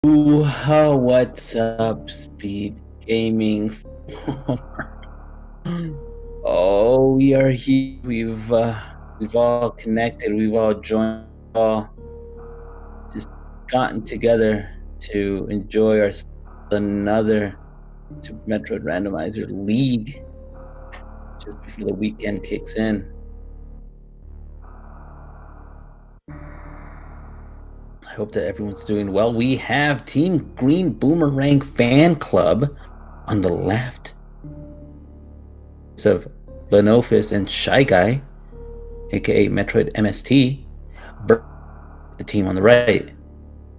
Ooh, what's up, Speed Gaming? Oh, we are here. We've all connected. We've all joined. All just gotten together to enjoy our another Super Metroid Randomizer League just before the weekend kicks in. I hope that everyone's doing well. We have Team Green Boomerang Fan Club on the left of Lenofis and Shy Guy, aka Metroid MST, the team on the right,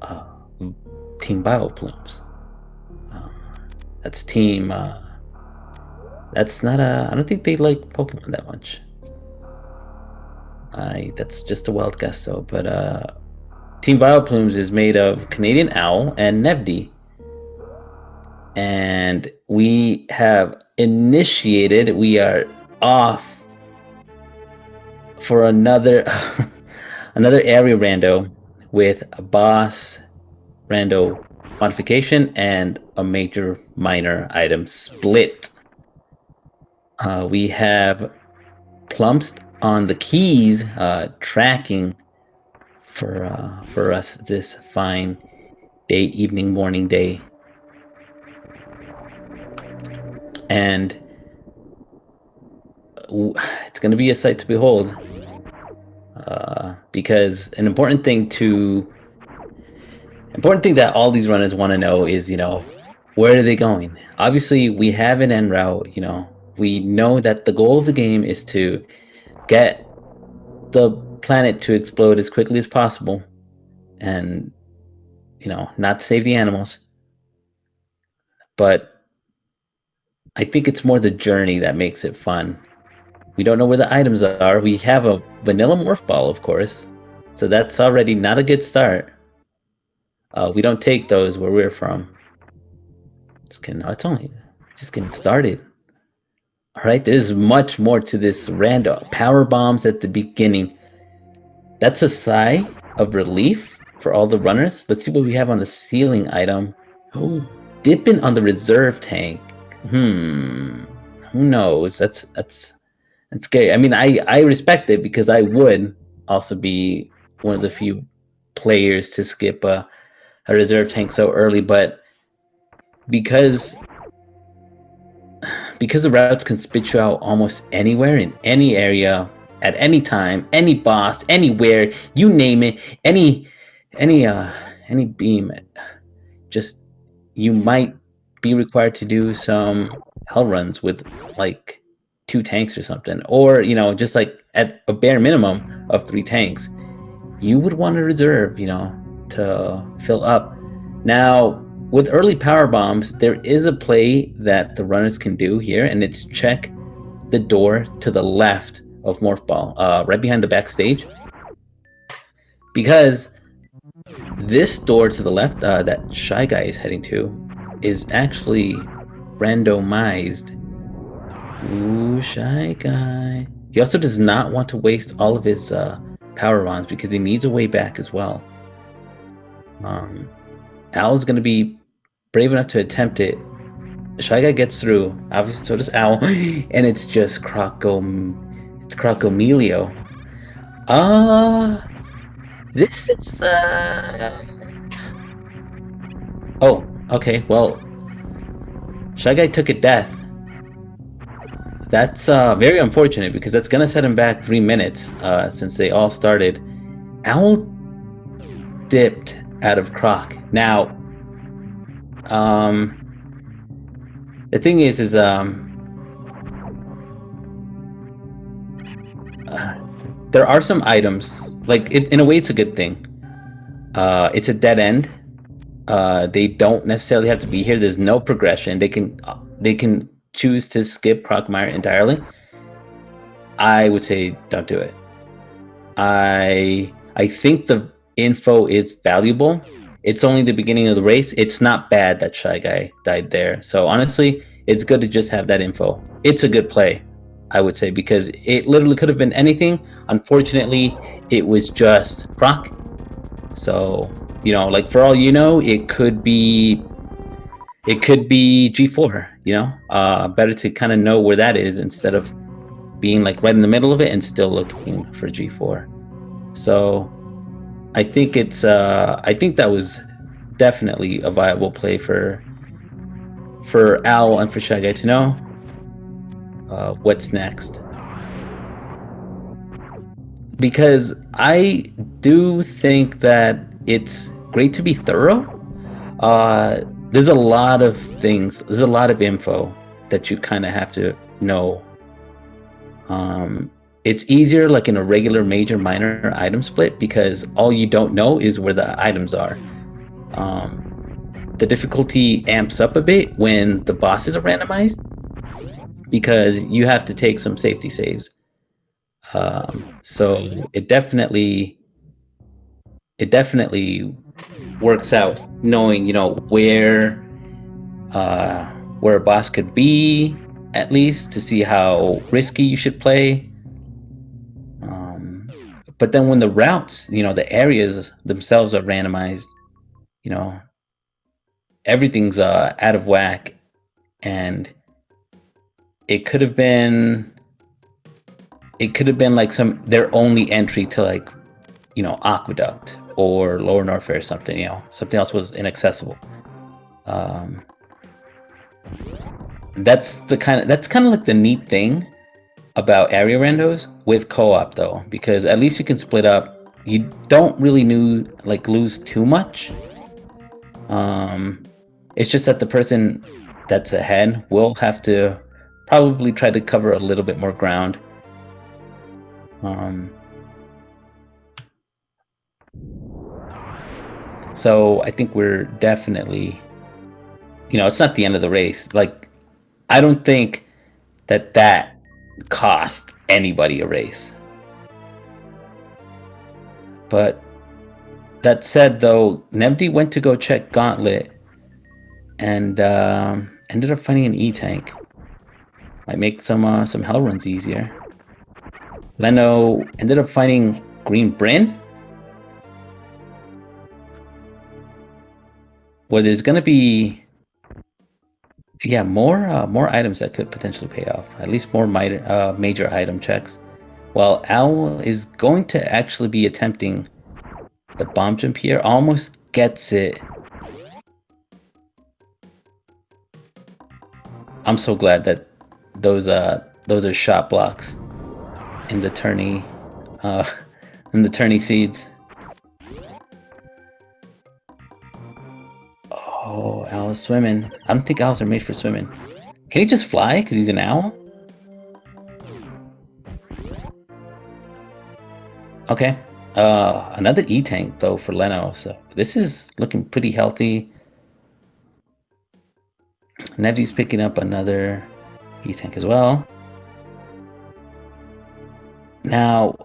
uh, Team Vileplumes. That's team. That's not a. I don't think they like Pokemon that much. That's just a wild guess though. But Team Vileplumes is made of Canadian Owl and Nevdi. And we have initiated. We are off for another another area rando with a boss rando modification and a major minor item split. We have Plumped on the keys, tracking for us this fine day, evening, morning, day. And it's going to be a sight to behold, because an important thing that all these runners want to know is, where are they going? Obviously, we have an end route. We know that the goal of the game is to get the planet to explode as quickly as possible, and not save the animals. But I think it's more the journey that makes it fun. We don't know where the items are. We have a vanilla morph ball, of course, so that's already not a good start. We don't take those where we're from. Just kidding. It's only just getting started. All right, there's much more to this random power bombs at the beginning. That's a sigh of relief for all the runners. Let's see what we have on the ceiling item. Oh, dipping on the reserve tank. Who knows? That's scary. I mean, I respect it because I would also be one of the few players to skip a reserve tank so early, but because the routes can spit you out almost anywhere in any area at any time, any boss, anywhere, you name it, any beam, just you might be required to do some hell runs with like 2 tanks or something, or just like at a bare minimum of 3 tanks. You would want to reserve, to fill up. Now, with early power bombs, there is a play that the runners can do here, and it's check the door to the left of Morph Ball, right behind the backstage. Because this door to the left that Shy Guy is heading to is actually randomized. Ooh, Shy Guy. He also does not want to waste all of his power bombs because he needs a way back as well. Owl's going to be brave enough to attempt it. Shy Guy gets through. Obviously, so does Owl. And it's just Crocomelio. This is Oh, okay, well, Shy Guy took a death. That's very unfortunate because that's going to set him back 3 minutes since they all started. Owl dipped out of Croc. Now, the thing is there are some items, like in a way it's a good thing. It's a dead end. They don't necessarily have to be here. There's no progression. They can choose to skip Crocmire entirely. I would say don't do it. I think the info is valuable. It's only the beginning of the race. It's not bad that Shy Guy died there. So honestly, it's good to just have that info. It's a good play, I would say, because it literally could have been anything. Unfortunately, it was just Croc. So You know, like for all you know, it could be G4. You know, better to kind of know where that is instead of being like right in the middle of it and still looking for G4. So I think I think that was definitely a viable play for Owl and for Shy Guy to know what's next. Because I do think that it's great to be thorough. There's a lot of things, there's a lot of info that you kind of have to know. It's easier like in a regular major minor item split because all you don't know is where the items are. The difficulty amps up a bit when the bosses are randomized because you have to take some safety saves. So it definitely works out knowing, you know, where a boss could be, at least to see how risky you should play. But then when the routes, you know, the areas themselves are randomized, you know, everything's out of whack, and it could have been like their only entry to like, you know, Aqueduct or Lower Norfair or something, you know, something else was inaccessible. That's kind of like the neat thing about area randos with co-op though, because at least you can split up. You don't really lose too much. It's just that the person that's ahead will have to probably try to cover a little bit more ground. So I think we're definitely, you know, it's not the end of the race. Like, I don't think that cost anybody a race. But that said, though, Nemdi went to go check Gauntlet and ended up finding an E-Tank. Might make some hell runs easier. Leno ended up finding Green Bryn. Well, there's gonna be, yeah, more items that could potentially pay off. At least more major item checks. Well, Owl is going to actually be attempting the bomb jump here. Almost gets it. I'm so glad that those are shot blocks in the tourney seeds. Oh, Owl's swimming. I don't think owls are made for swimming. Can he just fly because he's an owl? Okay. Another E-Tank though for Leno, so this is looking pretty healthy. Nevdy's picking up another E-Tank as well. Now,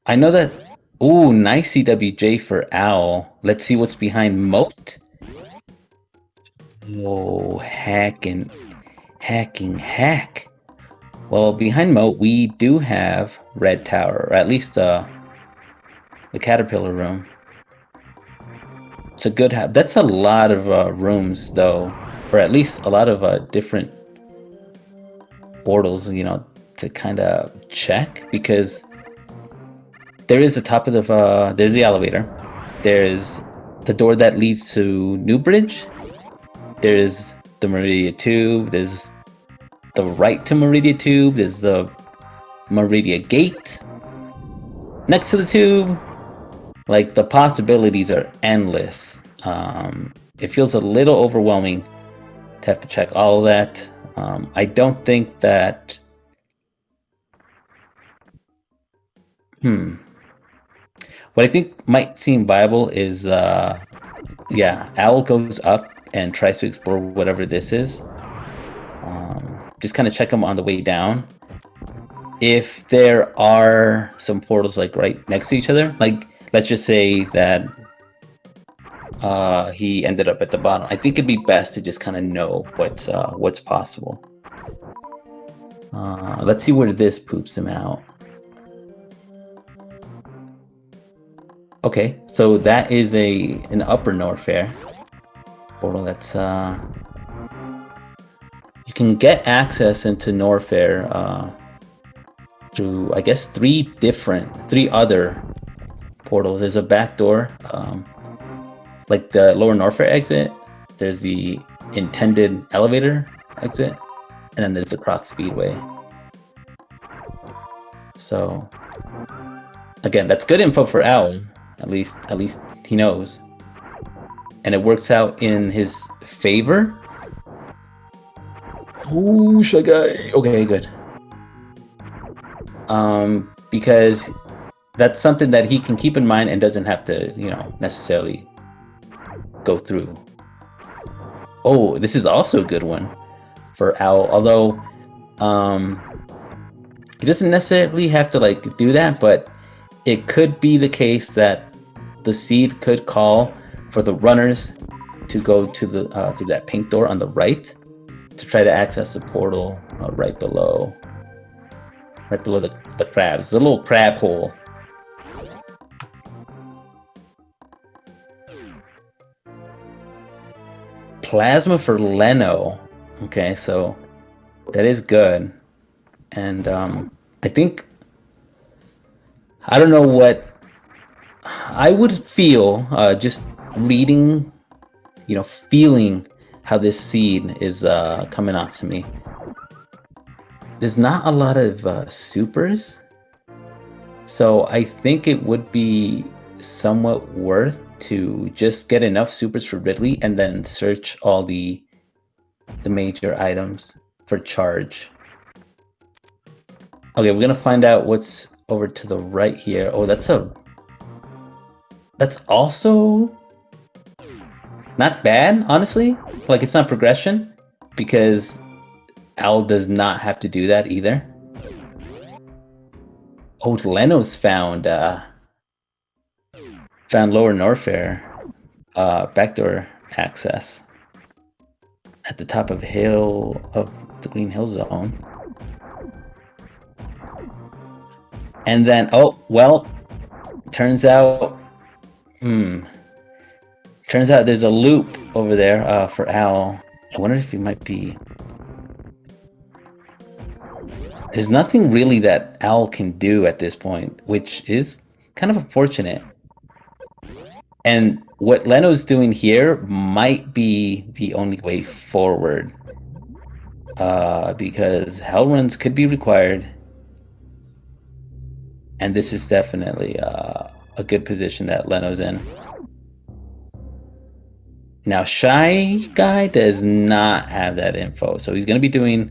I know that... Ooh, nice CWJ for Owl. Let's see what's behind Moat. Whoa, hack. Well, behind Moat, we do have Red Tower, or at least the Caterpillar room. It's a good... That's a lot of rooms, though. Or at least a lot of different portals, you know, to kind of check, because there is the top of the there's the elevator, there's the door that leads to Newbridge, there's the Meridia Tube, there's the right to Meridia Tube, there's the Meridia Gate next to the tube. Like, the possibilities are endless. It feels a little overwhelming to have to check all of that. I don't think that... What I think might seem viable is, yeah, Owl goes up and tries to explore whatever this is. Just kind of check them on the way down. If there are some portals like right next to each other, like let's just say that he ended up at the bottom, I think it'd be best to just kind of know what's possible. Let's see where this poops him out. Okay, so that is an upper Norfair portal. That's you can get access into Norfair through, I guess, three other portals. There's a back door, like the lower Norfair exit. There's the intended elevator exit, and then there's the Croc Speedway. So again, that's good info for Owl. At least he knows, and it works out in his favor. Oh, Shy Guy. Okay, good. Because that's something that he can keep in mind and doesn't have to, necessarily go through. Oh, this is also a good one for Owl, although he doesn't necessarily have to like do that, but it could be the case that the seed could call for the runners to go to the through that pink door on the right to try to access the portal right below the crabs, the little crab hole. Plasma for Leno. Okay, so that is good. And I think, I don't know what I would feel just reading, feeling how this seed is coming off to me. There's not a lot of supers, so I think it would be somewhat worth to just get enough supers for Ridley and then search all the major items for charge. Okay, we're gonna find out what's over to the right here. Oh, that's also not bad, honestly. Like, it's not progression, because Owl does not have to do that either. Oh, Leno's found lower Norfair backdoor access at the top of the Green Hill Zone. And then, turns out there's a loop over there for Owl. I wonder if he might be... There's nothing really that Owl can do at this point, which is kind of unfortunate. And what Leno's doing here might be the only way forward, because hell runs could be required, and this is definitely a good position that Leno's in. Now, Shy Guy does not have that info, so he's going to be doing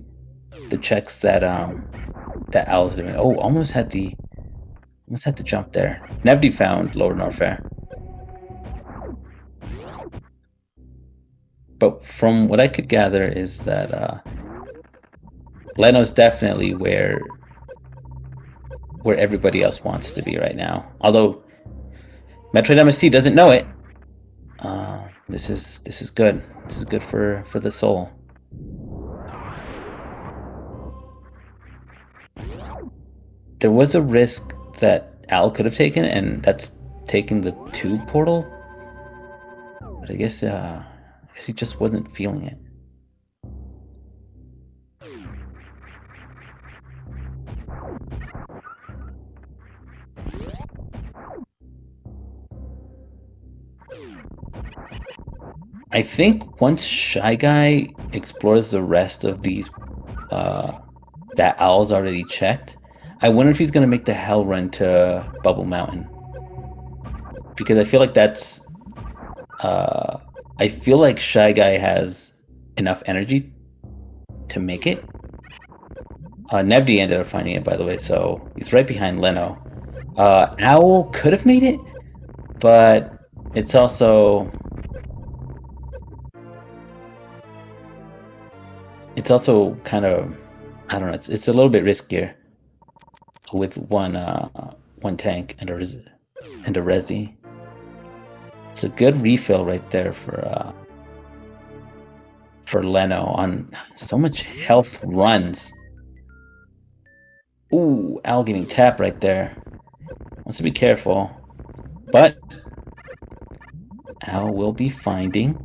the checks that Owl's doing. Oh, almost had the jump there. Nevdi found lower Norfair. But from what I could gather is that Leno's definitely where everybody else wants to be right now. Although Metroid MST doesn't know it. This is good. This is good for the soul. There was a risk that Al could have taken, and that's taking the tube portal. But I guess he just wasn't feeling it. I think once Shy Guy explores the rest of these that Owl's already checked, I wonder if he's going to make the hell run to Bubble Mountain. Because I feel like that's... I feel like Shy Guy has enough energy to make it. Nebdi ended up finding it, by the way, so he's right behind Leno. Owl could have made it, but it's also... It's also kind of... I don't know, it's a little bit riskier with one tank and a resi. It's a good refill right there for Leno on so much health runs. Ooh, Owl getting tapped right there. Wants to be careful. But Al will be finding.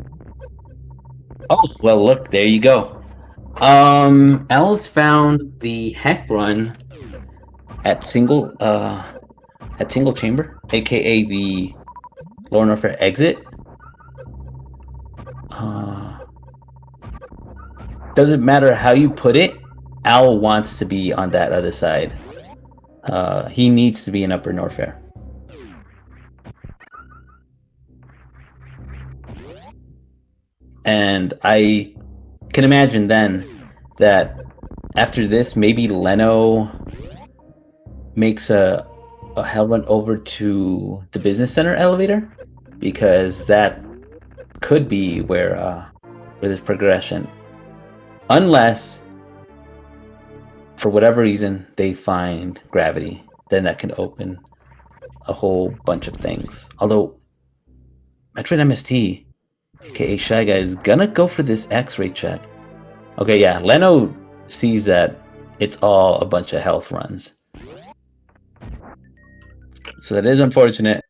Oh, well, look, there you go. Al's found the heck run at single chamber, aka the Lower Norfair exit. Doesn't matter how you put it, Al wants to be on that other side. He needs to be in Upper Norfair. And I can imagine then that after this, maybe Leno makes a hell run over to the business center elevator, because that could be where there's progression, unless for whatever reason they find gravity. Then that can open a whole bunch of things. Although Metroid MST, aka Shy Guy, is gonna go for this X-ray check. Okay, yeah, Leno sees that it's all a bunch of health runs. So that is unfortunate.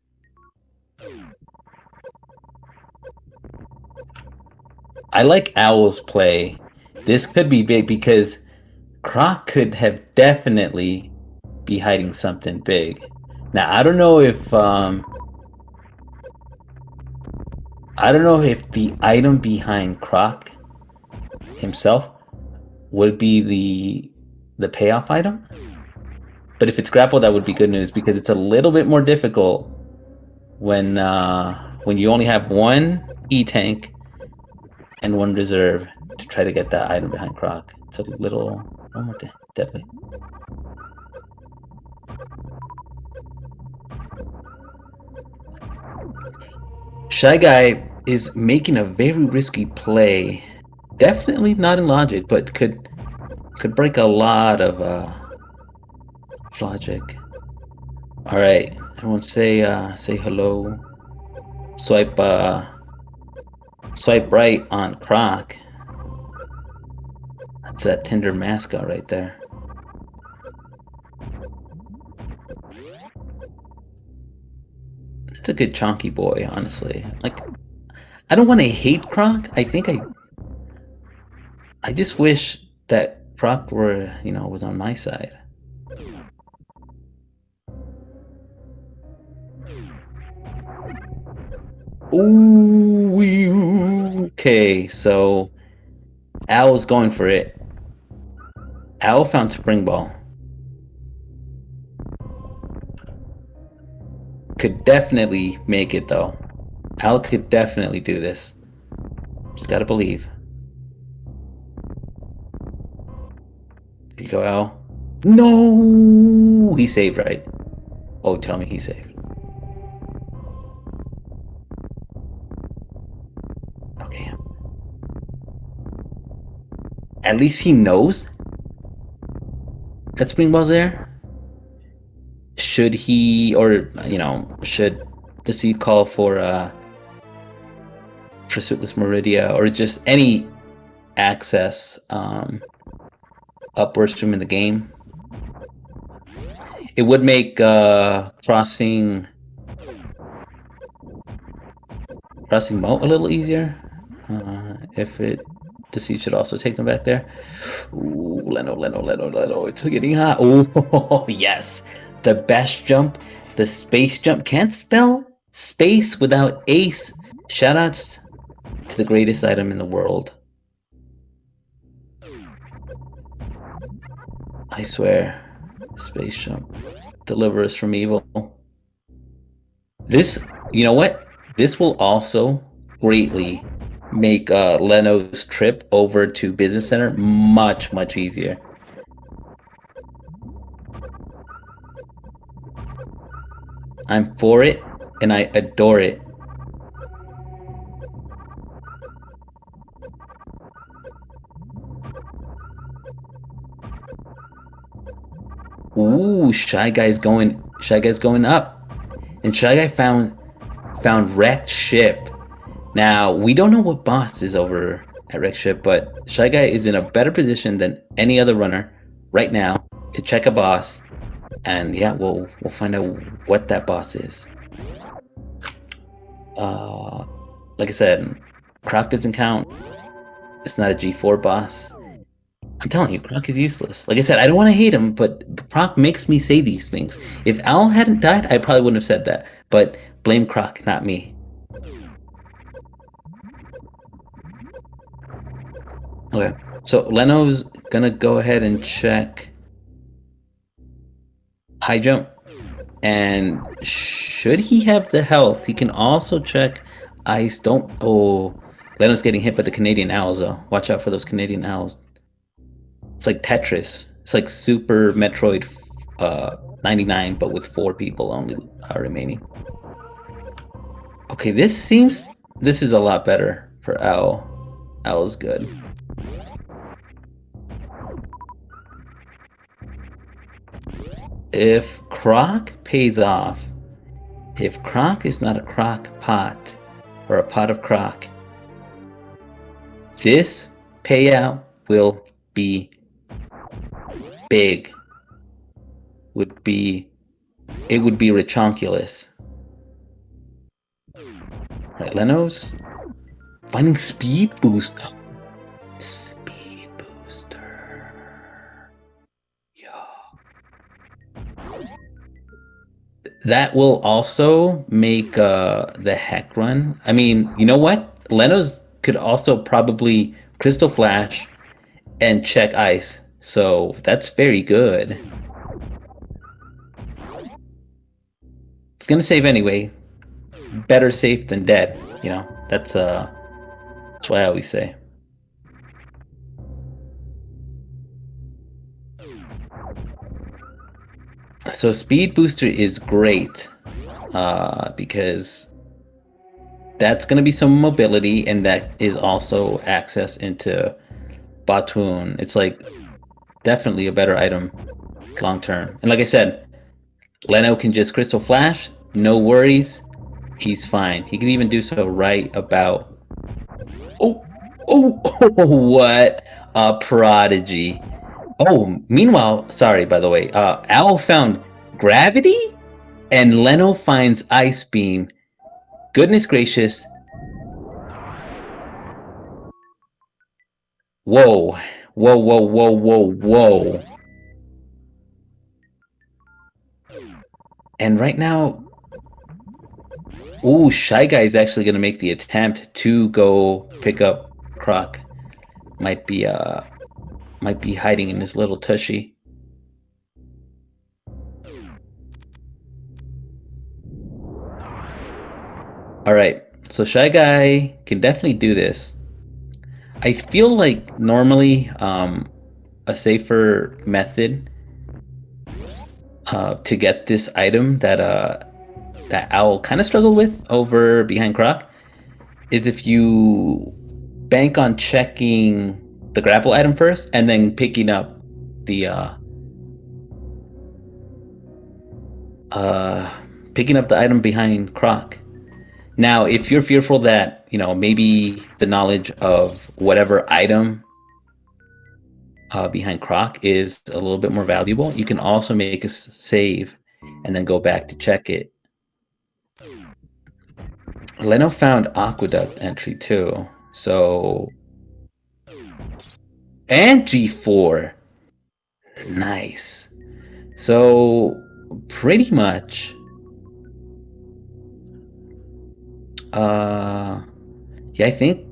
I like Owl's play. This could be big because Croc could have definitely be hiding something big. Now I don't know if the item behind Croc himself would be the payoff item. But if it's grapple, that would be good news, because it's a little bit more difficult when you only have one E-tank and one reserve to try to get that item behind Croc. It's a little more deadly. Shy Guy is making a very risky play. Definitely not in logic, but could break a lot of logic. All right, everyone say hello. Swipe right on Croc. That's that Tinder mascot right there. It's a good chonky boy, honestly. Like, I don't want to hate Croc. I think I just wish that Croc were, was on my side. Ooh, okay, so Owl's going for it. Owl found Spring Ball. Could definitely make it, though. Owl could definitely do this. Just gotta believe. There you go, Owl. No! He saved, right? Oh, tell me he saved. Okay. At least he knows that Spring Ball's there. Should he, or should the seed call for Suitless Meridia, or just any access upwards from in the game? It would make crossing Moat a little easier if the seed should also take them back there. Ooh, Leno, it's getting hot. Oh, yes. The best jump, the space jump. Can't spell space without ace. Shoutouts to the greatest item in the world. I swear. Space jump. Deliver us from evil. This, you know what? This will also greatly make Leno's trip over to Business Center much, much easier. I'm for it, and I adore it. Ooh, Shy Guy's going up. And Shy Guy found Wrecked Ship. Now, we don't know what boss is over at Wrecked Ship, but Shy Guy is in a better position than any other runner right now to check a boss. And yeah, we'll find out what that boss is. Like I said, Croc doesn't count. It's not a G4 boss. I'm telling you, Croc is useless. Like I said, I don't want to hate him, but Croc makes me say these things. If Owl hadn't died, I probably wouldn't have said that. But blame Croc, not me. Okay, so Leno's gonna go ahead and check high jump. And should he have the health, he can also check ice. Don't. Oh, Leno's getting hit by the Canadian owls, though. Watch out for those Canadian owls. It's like Tetris. It's like Super Metroid 99, but with 4 people only remaining. Okay, this is a lot better for Owl. Owl's good. If Croc pays off, if Croc is not a crock pot or a pot of Croc, this payout will be big. It would be richonkulous. Alright, Leno's finding speed boost. Speed booster. Yeah. That will also make the heck run. I mean, you know what? Leno's could also probably Crystal Flash and check ice. So that's very good. It's gonna save anyway. Better safe than dead, you know. That's why I always say. So speed booster is great because that's going to be some mobility, and that is also access into Batoon. It's like definitely a better item long term. And like I said, Leno can just Crystal Flash, no worries. He's fine. He can even do so right about. Oh, what a prodigy. Oh, meanwhile, sorry, by the way, Owl found gravity and Leno finds ice beam. Goodness gracious. Whoa. Whoa, whoa, whoa, whoa, whoa. And right now, ooh, Shy Guy is actually going to make the attempt to go pick up Croc. Might be hiding in his little tushy. Alright, so Shy Guy can definitely do this. I feel like normally a safer method to get this item that Owl kind of struggled with over behind Croc is if you bank on checking the grapple item first and then picking up the item behind Croc. Now, if you're fearful that, you know, maybe the knowledge of whatever item behind Croc is a little bit more valuable, you can also make a save and then go back to check it. Leno found Aqueduct entry too, so... And G4! Nice. So, pretty much... yeah, I think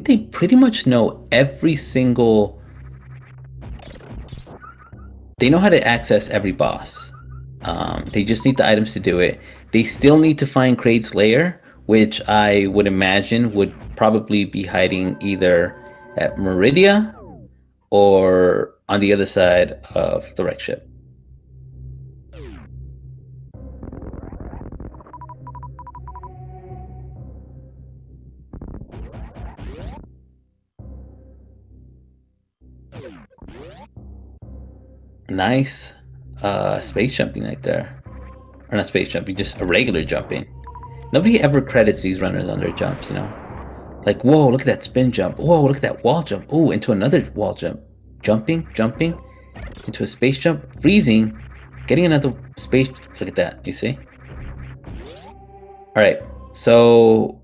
they pretty much know every single... They know how to access every boss. They just need the items to do it. They still need to find Kraid's lair, which I would imagine would probably be hiding either at Meridia or on the other side of the wreck ship. Nice space jumping right there. Or not space jumping, just a regular jumping. Nobody ever credits these runners on their jumps, you know? Like, whoa, look at that spin jump. Whoa, look at that wall jump. Oh, into another wall jump. Jumping, into a space jump, freezing, getting another space. Look at that, you see? All right, so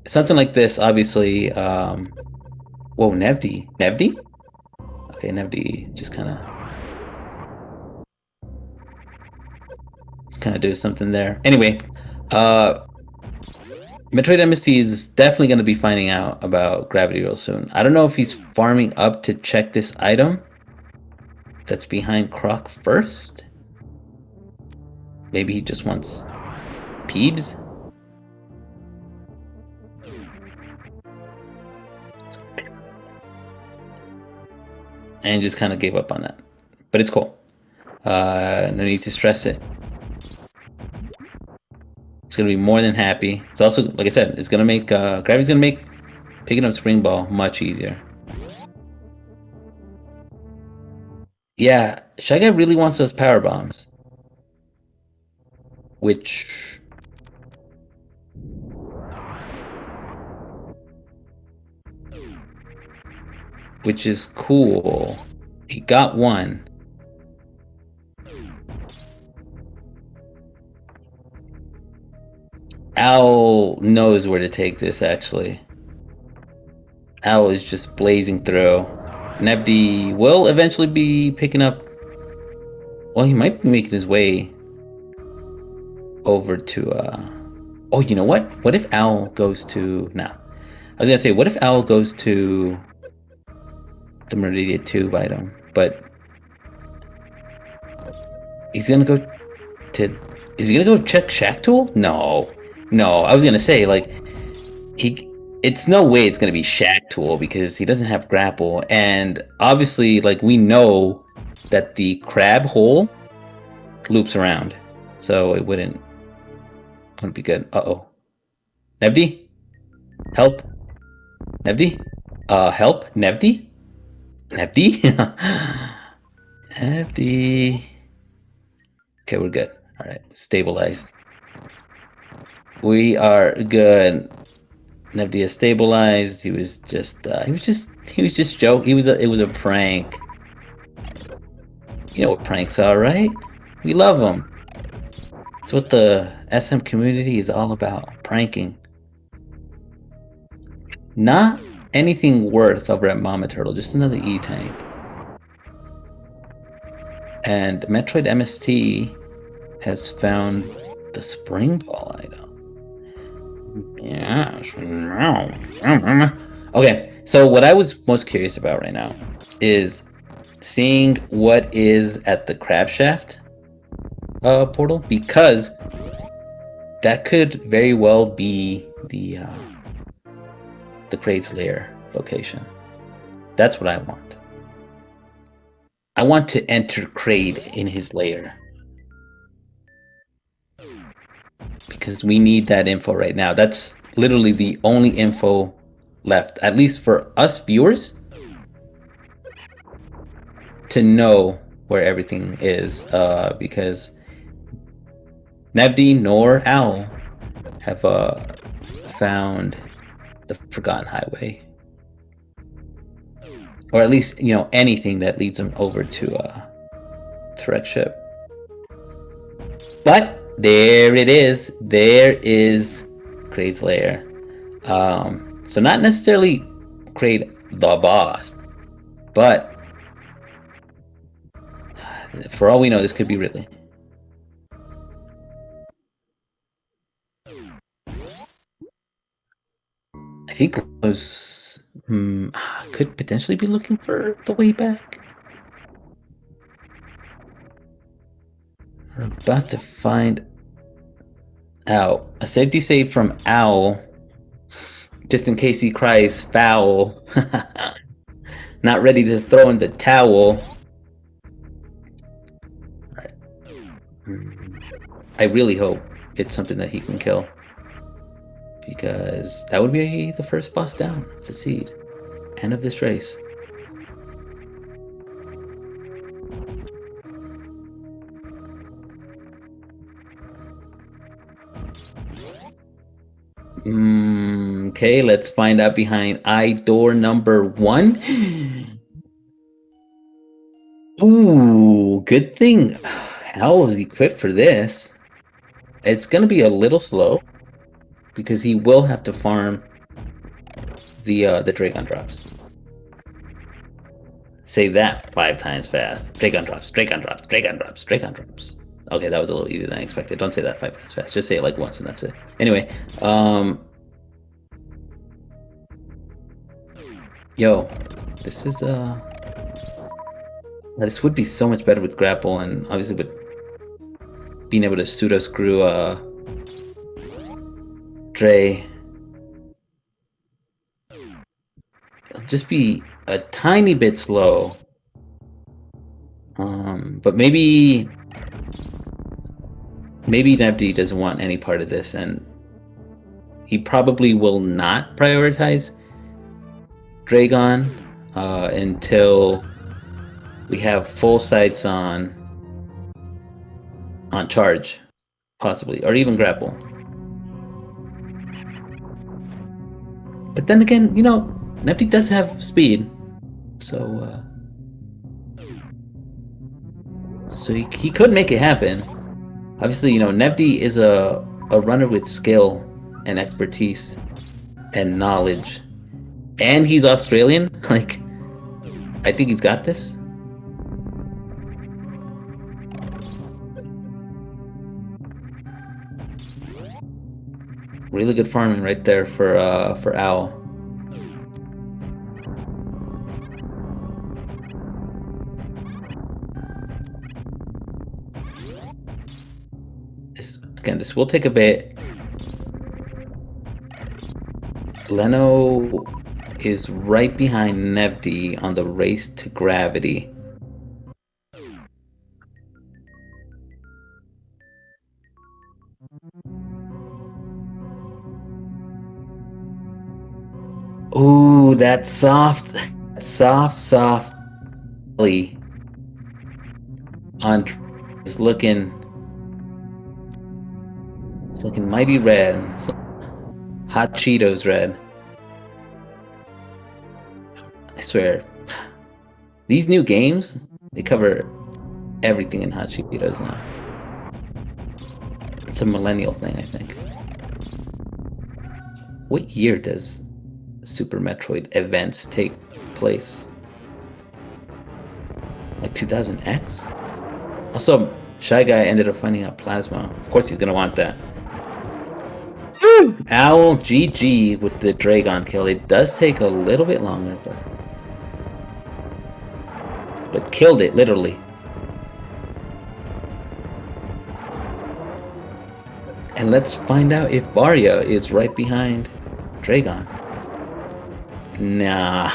something like this, obviously. Whoa, Nevdi. Nevdi? Okay, Nevdi just kind of do something there. Anyway, uh, Metroid MST is definitely going to be finding out about Gravity real soon. I don't know if he's farming up to check this item that's behind Croc first. Maybe he just wants Peebs. And just kind of gave up on that. But it's cool. No need to stress it. It's gonna be more than happy. It's also, like I said, it's gonna make Gravity's gonna make picking up Spring Ball much easier. Yeah, Shy Guy really wants those power bombs, which is cool. He got one. Owl knows where to take this, actually. Owl is just blazing through. Nebdi will eventually be picking up... Well, he might be making his way over to... Oh, you know what? What if Owl goes to... Nah. I was gonna say, what if Owl goes to the Meridia Tube item, but he's gonna go to... Is he gonna go check Shack Tool? No. No, I was gonna say, like, it's no way it's gonna be Shack Tool because he doesn't have grapple, and obviously, like, we know that the crab hole loops around, so it wouldn't be good. Uh-oh. Nevdi? Help? Nevdi? Help? Nevdi? Nevdi? Nevdi. Okay, we're good. Alright, stabilized. We are good. Nevdi is stabilized. He was just joking. It was a prank. You know what pranks are, right? We love them. It's what the SM community is all about. Pranking. Not anything worth over at Mama Turtle, just another E-Tank. And Metroid MST has found the Spring Ball item. Yes. Okay, so what I was most curious about right now is seeing what is at the Crab Shaft portal, because that could very well be the Kraid's Lair location. That's what I want. I want to enter Kraid in his lair. Because we need that info right now. That's literally the only info left, at least for us viewers, to know where everything is. Because Nevdi nor Owl have found the Forgotten Highway. Or at least, you know, anything that leads them over to Wreck Ship. But there it is. There is Kraid's Lair. So not necessarily Kraid the boss, but for all we know, this could be Ridley. I think those could potentially be looking for the way back. We're about to find out. A safety save from Owl, just in case he cries foul. Not ready to throw in the towel. Alright. I really hope it's something that he can kill, because that would be the first boss down. It's a seed. End of this race. Okay, let's find out behind eye door number 1. Ooh, good thing Owl was equipped for this. It's gonna be a little slow because he will have to farm the Dragon drops. Say that 5 times fast. Dragon drops, Dragon drops, Dragon drops, Dragon drops. Okay, that was a little easier than I expected. Don't say that 5 times fast. Just say it like once and that's it. Anyway, yo, this is this would be so much better with grapple and obviously with being able to pseudo screw Dre. It'll just be a tiny bit slow. But maybe Nevdi doesn't want any part of this, and he probably will not prioritize Dragon until we have full sights on charge, possibly, or even grapple. But then again, you know, Nevdi does have speed, so he could make it happen. Obviously, you know, Nevdi is a runner with skill and expertise and knowledge, and he's Australian. Like, I think he's got this. Really good farming right there for Owl. This will take a bit. Leno is right behind Nevdi on the race to gravity. Ooh, that soft belly on is looking. It's looking mighty red. It's hot Cheetos red. I swear, these new games, they cover everything in hot Cheetos now. It's a millennial thing, I think. What year does Super Metroid events take place? Like 2000X? Also, Shy Guy ended up finding out Plasma. Of course he's gonna want that. Owl GG with the Dragon kill. It does take a little bit longer, but killed it, literally. And let's find out if Varia is right behind Dragon. Nah.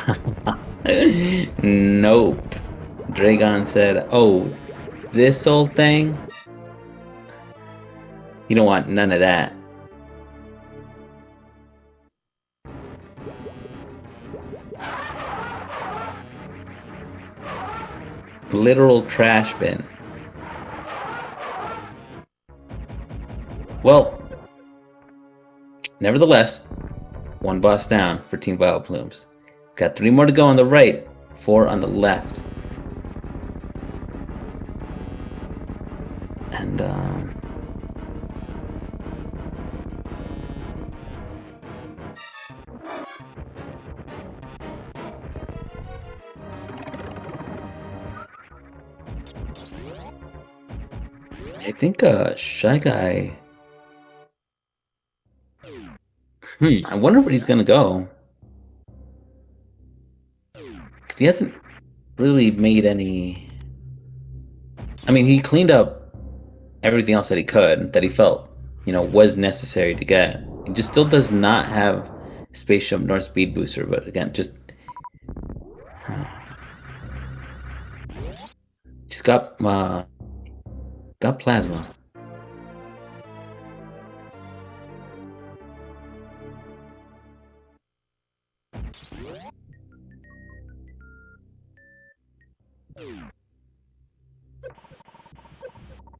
Nope. Dragon said, oh, this old thing? You don't want none of that. Literal trash bin. Well, nevertheless, 1 boss down for Team Vileplumes. Got 3 more to go on the right, 4 on the left. And I think Shy Guy. I wonder where he's gonna go. Because he hasn't really made any. I mean, he cleaned up everything else that he could, that he felt, you know, was necessary to get. He just still does not have Space Jump nor Speed Booster, but again, just got Plasma.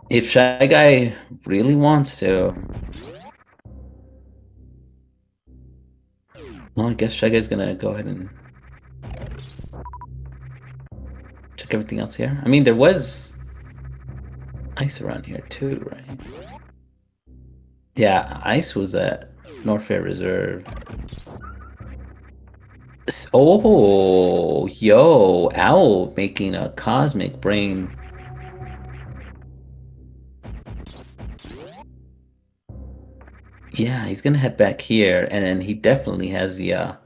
If Shy Guy really wants to, well, I guess Shy Guy's gonna go ahead and check everything else here. I mean, there was ice around here too, right? Yeah, Ice was at North Fair Reserve. Oh, yo, Owl making a cosmic brain. Yeah, he's gonna head back here, and then he definitely has the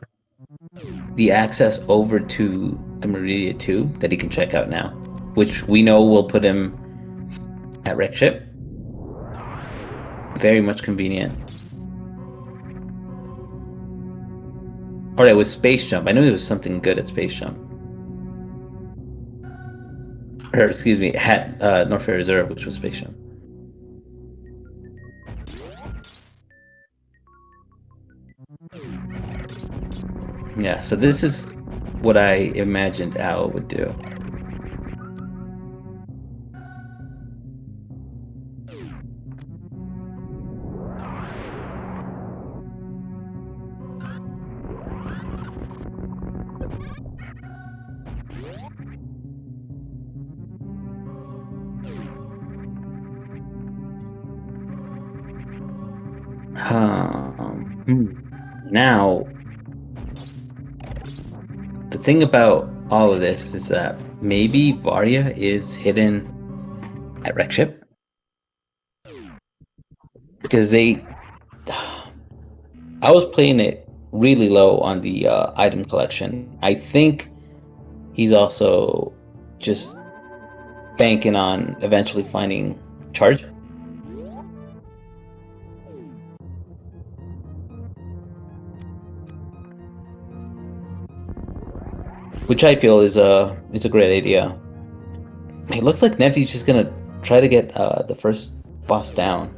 access over to the Meridia tube that he can check out now, which we know will put him at Wreck Ship. Very much convenient. Or it was Space Jump. I knew it was something good at Space Jump. Or excuse me, at North Fair Reserve, which was Space Jump. Yeah, so this is what I imagined Owl would do. Now, the thing about all of this is that maybe Varia is hidden at Wreck Ship because I was playing it really low on the item collection. I think he's also just banking on eventually finding Charge. Which I feel is a great idea. It looks like Nepti's just gonna try to get the first boss down.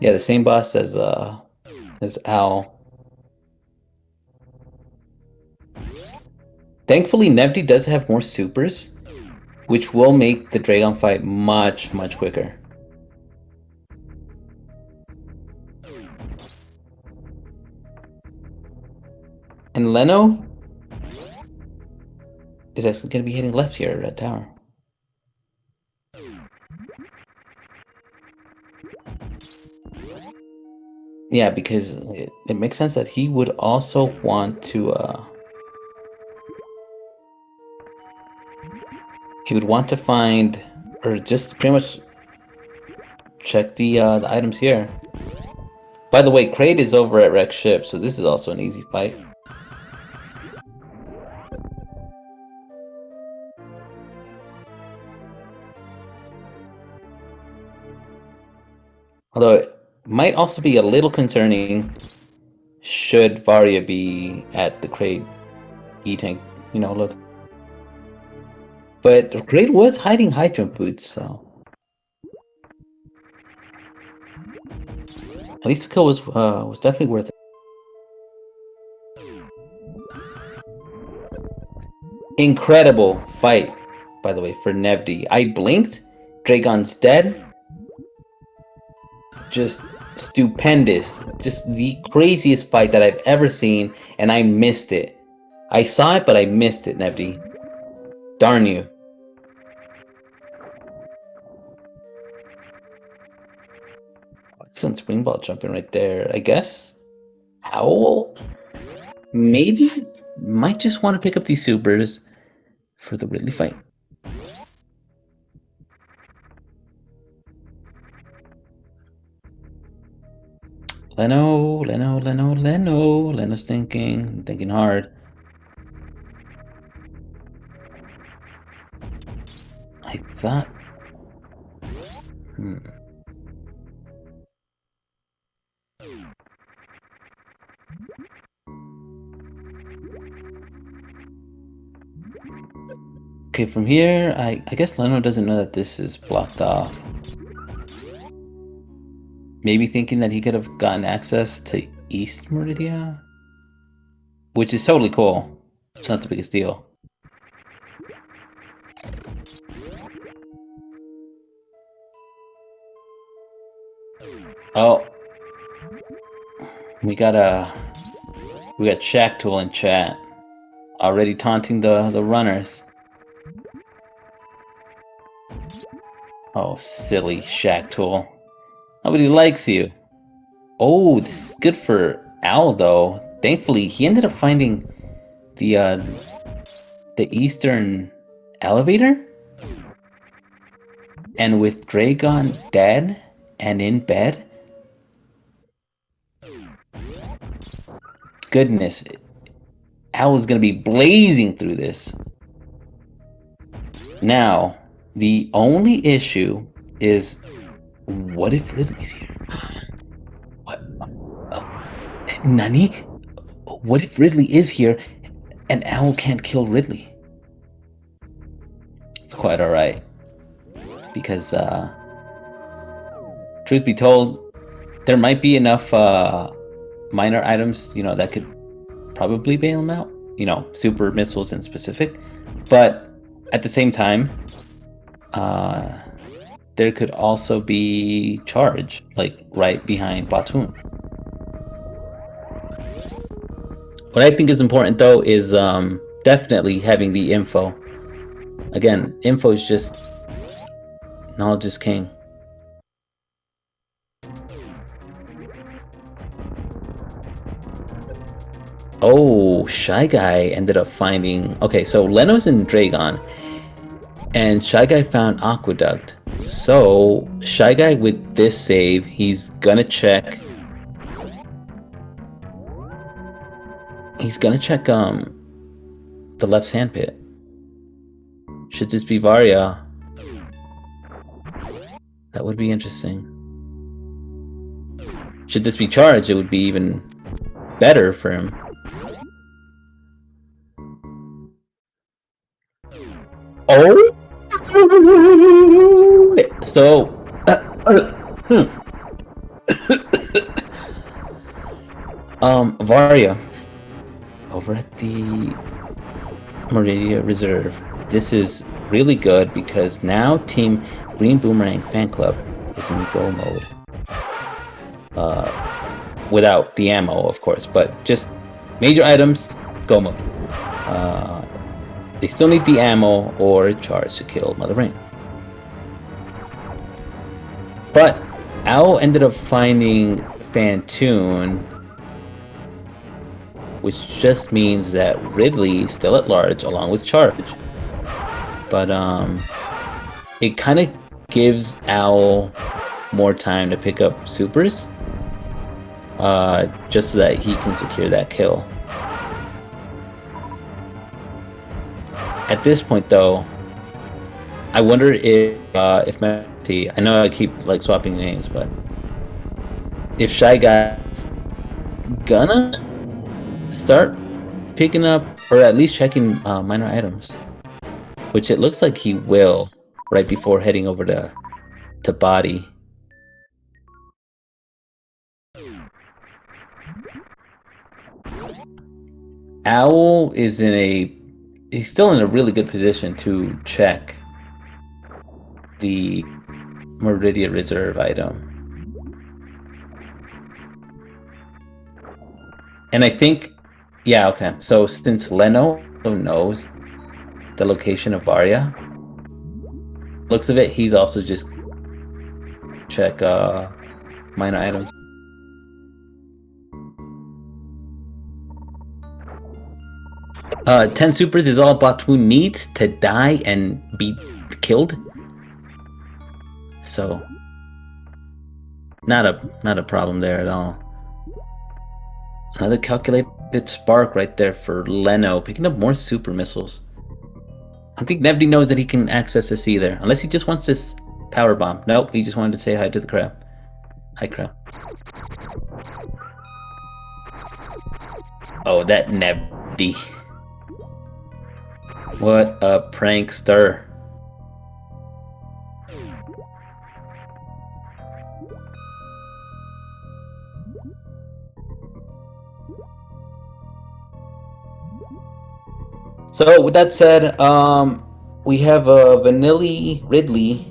Yeah, the same boss as Al. Thankfully, Nepti does have more supers, which will make the Dragon fight much quicker. And Leno is actually going to be hitting left here at Red Tower. Yeah, because it makes sense that he would also want to he would want to find or just pretty much check the items here. By the way, Kraid is over at Wreck Ship, so this is also an easy fight. Although it might also be a little concerning should Varia be at the Kraid E-Tank, look. But Kraid was hiding high jump boots, so... At least the kill was definitely worth it. Incredible fight, by the way, for Nevdi. I blinked, Dragon's dead. Just stupendous. Just the craziest fight that I've ever seen, and I missed it. I saw it, but I missed it, Nevdi. Darn you. Excellent spring ball jumping right there. I guess Owl maybe might just want to pick up these supers for the Ridley fight. Leno's thinking hard. I thought... Okay, from here, I guess Leno doesn't know that this is blocked off. Maybe thinking that he could have gotten access to East Meridia? Which is totally cool. It's not the biggest deal. Oh. We got Shack Tool in chat, already taunting the runners. Oh, silly Shack Tool. Nobody likes you. Oh, this is good for Owl, though. Thankfully, he ended up finding the Eastern elevator? And with Dragon dead and in bed? Goodness. Owl is going to be blazing through this. Now, the only issue is, what if Ridley's here? What? Nani? What if Ridley is here and Owl can't kill Ridley? It's quite alright. Because, truth be told, there might be enough minor items, that could probably bail him out. Super missiles in specific. But at the same time, there could also be charge, like right behind Batoon. What I think is important, though, is definitely having the info. Again, info is just... knowledge is king. Oh, Shy Guy ended up finding... Okay, so Leno's in Dragon, and Shy Guy found Aqueduct. So, Shy Guy with this save, he's gonna check... He's gonna check, the left sandpit. Should this be Varia? That would be interesting. Should this be charged, it would be even better for him. Oh! So... Varia. Over at the Meridia Reserve. This is really good because now Team Green Boomerang Fan Club is in go mode. Without the ammo, of course, but just major items, go mode. They still need the ammo or charge to kill Mother Brain. But Owl ended up finding Fantoon, which just means that Ridley's still at large along with charge. But it kind of gives Owl more time to pick up supers, just so that he can secure that kill. At this point, though, I wonder if I know I keep swapping names, but if Shy Guy's gonna start picking up or at least checking minor items, which it looks like he will right before heading over to Body. Owl is he's still in a really good position to check the Meridia Reserve item. And I think, yeah, okay. So since Leno knows the location of Varia, looks of it, he's also just check minor items. Ten supers is all Batoon needs to die and be killed. So not a problem there at all. Another calculated spark right there for Leno, picking up more super missiles. I don't think Nebdy knows that he can access this either, unless he just wants this power bomb. Nope, he just wanted to say hi to the crab. Hi, crab. Oh, that Nebdy. What a prankster. So with that said, we have Vanilli Ridley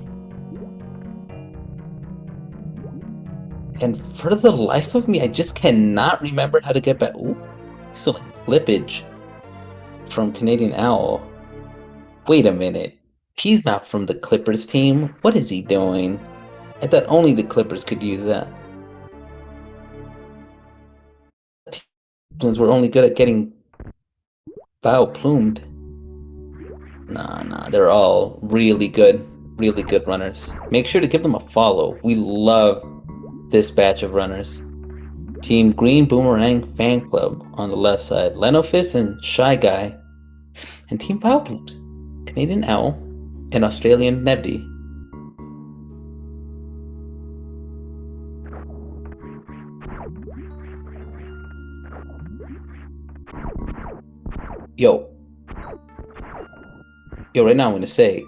And for the life of me, I just cannot remember how to get back. Ooh, excellent clippage from Canadian Owl. Wait a minute. He's not from the Clippers team. What is he doing? I thought only the Clippers could use that. We're only good at getting Vileplumed. Nah, they're all really good runners. Make sure to give them a follow. We love this batch of runners. Team Green Boomerang Fan Club on the left side. Lenofist and Shy Guy. And Team Vileplumes. Canadian Owl and Australian Nebdy. Yo, right now I'm gonna say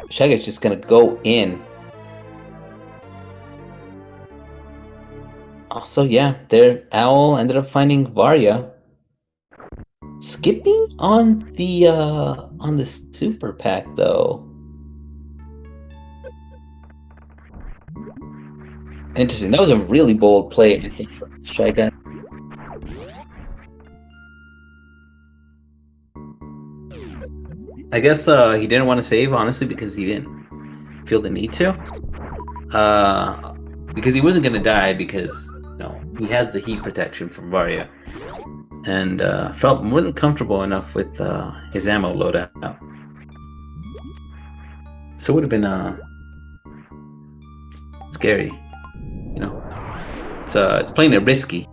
Shy Guy's just gonna go in. Also, yeah, their Owl ended up finding Varya. Skipping on the super pack though. Interesting. That was a really bold play, I think, for Shy Guy. I guess he didn't want to save, honestly, because he didn't feel the need to. Because he wasn't gonna die because he has the heat protection from Varya. And felt more than comfortable enough with his ammo loadout. So it would have been scary, It's playing it risky.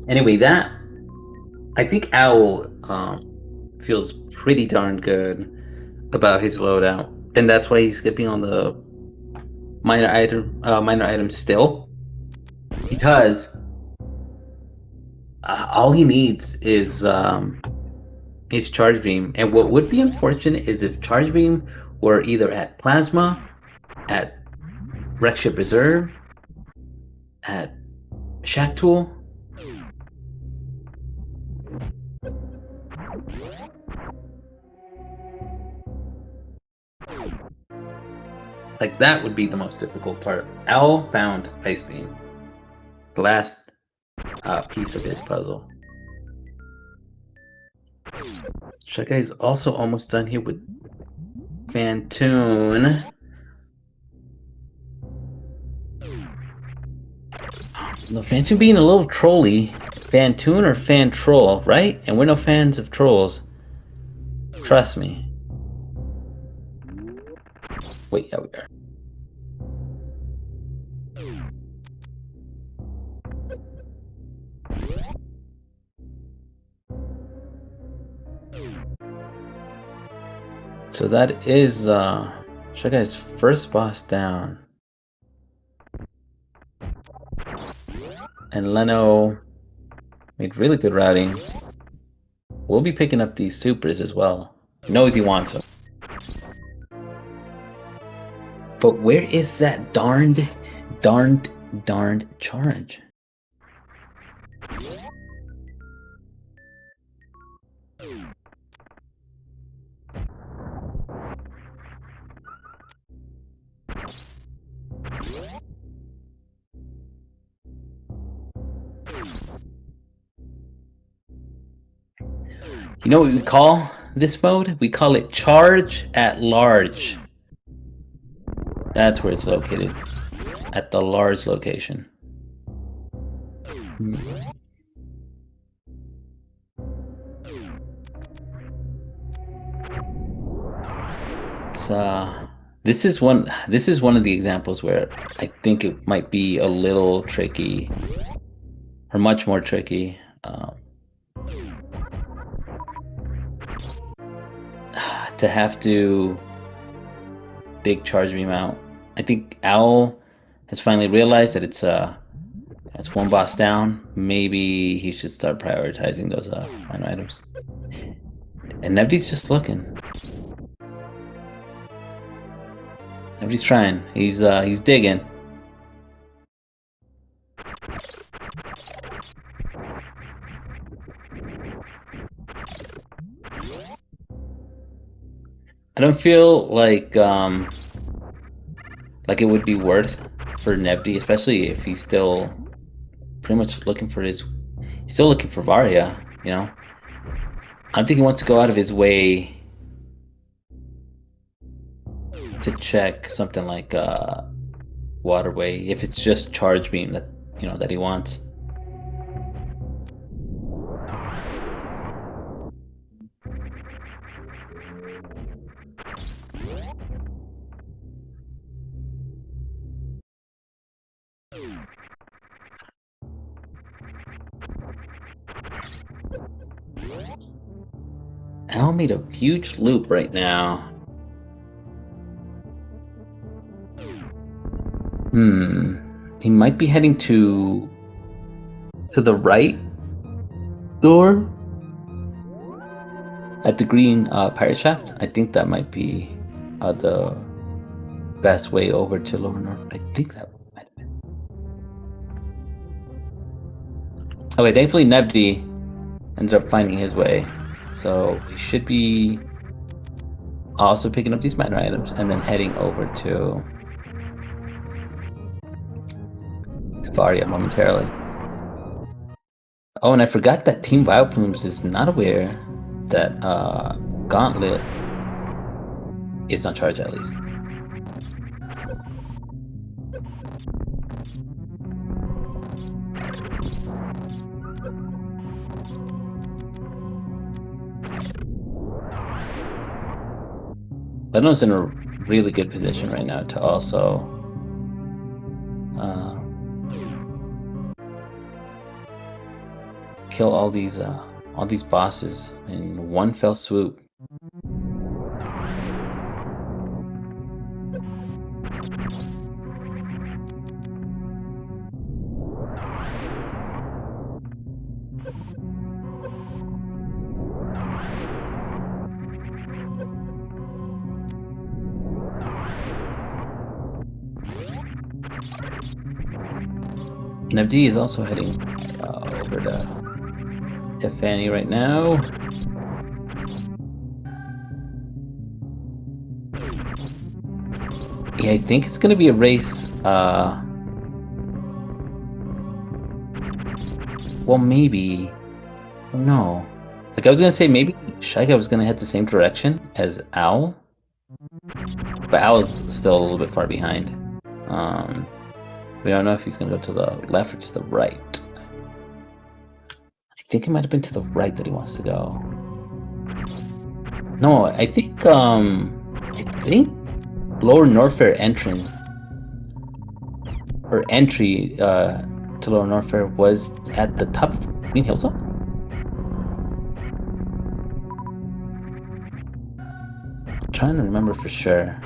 Anyway, I think Owl feels pretty darn good about his loadout, and that's why he's skipping on the minor items still, because all he needs is Charge Beam. And what would be unfortunate is if Charge Beam were either at Plasma, at Wreckship Reserve, at Shack Tool. Like, that would be the most difficult part. Owl found Ice Beam. The last piece of his puzzle. Shy Guy is also almost done here with Fantoon. No, Fantoon being a little trolly. Fantoon or Fan Troll, right? And we're no fans of trolls. Trust me. Wait, yeah, we are. So that is Shy Guy's first boss down. And Leno made really good routing. We'll be picking up these supers as well. He knows he wants them. But where is that darned charge? You know what we call this mode? We call it Charge at Large. That's where it's located. At the large location. It's this is one of the examples where I think it might be a little tricky, or much more tricky. To have to big charge beam out. I think Owl has finally realized that that's one boss down. Maybe he should start prioritizing those minor items. And Nebdy's just looking. Nebdy's trying. He's digging. I don't feel like it would be worth for Nebdi, especially if he's still pretty much looking for he's still looking for Varia, you know? I don't think he wants to go out of his way to check something like Waterway if it's just Charge Beam that that he wants. Al made a huge loop right now. He might be heading to the right door at the green pirate shaft. I think that might be the best way over to Lower North. I think that might have been. Okay, thankfully Nebdi ended up finding his way. So we should be also picking up these minor items and then heading over to Varia momentarily. Oh, and I forgot that Team Vileplumes is not aware that Gauntlet is not charged, at least. Leno's in a really good position right now to also kill all these bosses in one fell swoop. Navdi is also heading over to Fanny right now. Yeah, I think it's gonna be a race. Well, maybe. No. Like, I was gonna say maybe Shy Guy was gonna head the same direction as Owl, but Owl's still a little bit far behind. We don't know if he's gonna go to the left or to the right. I think it might have been to the right that he wants to go. No, I think Lower Norfair entry to Lower Norfair was at the top of Green Hilltop. I'm trying to remember for sure.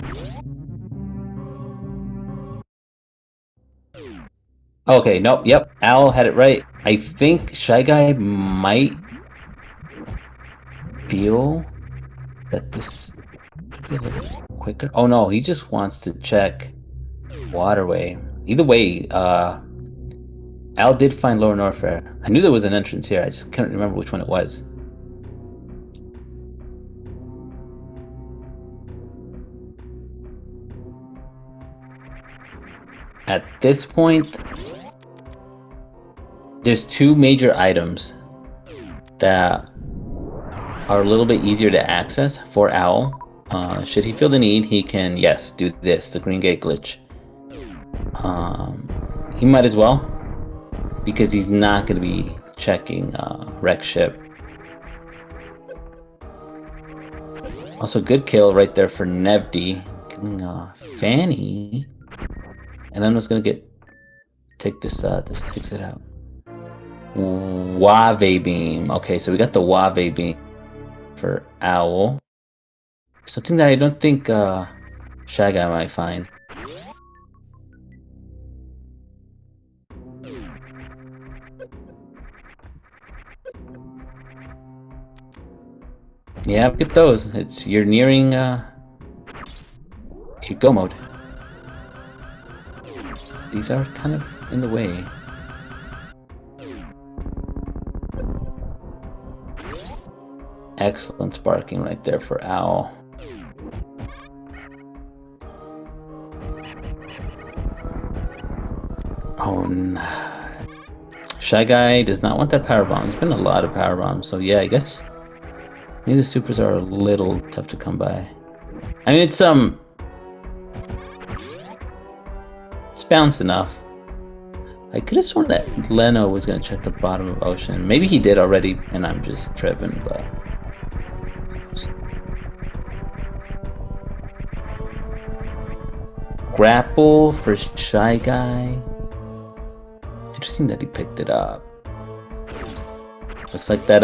Okay, nope, yep, Al had it right. I think Shy Guy might feel that this could be a little quicker. Oh no, he just wants to check Waterway. Either way, Al did find Lower Norfair. I knew there was an entrance here, I just couldn't remember which one it was. At this point, there's two major items that are a little bit easier to access for Owl. Should he feel the need, he can, yes, do this, the Green Gate glitch. He might as well, because he's not going to be checking Wreck Ship. Also, good kill right there for Nevdi. Killing Fanny. And then I was going to take this exit out. Wave Beam. Okay, so we got the Wave Beam for Owl. Something that I don't think Shy Guy might find. Yeah, look at those. You're nearing your go mode. These are kind of in the way. Excellent sparking right there for Owl. Oh, no. Shy Guy does not want that power bomb. There's been a lot of power bombs, so yeah, I guess maybe the supers are a little tough to come by. I mean, it's balanced enough. I could have sworn that Leno was gonna check the bottom of Ocean. Maybe he did already, and I'm just tripping, but. Grapple for Shy Guy. Interesting that he picked it up. Looks like that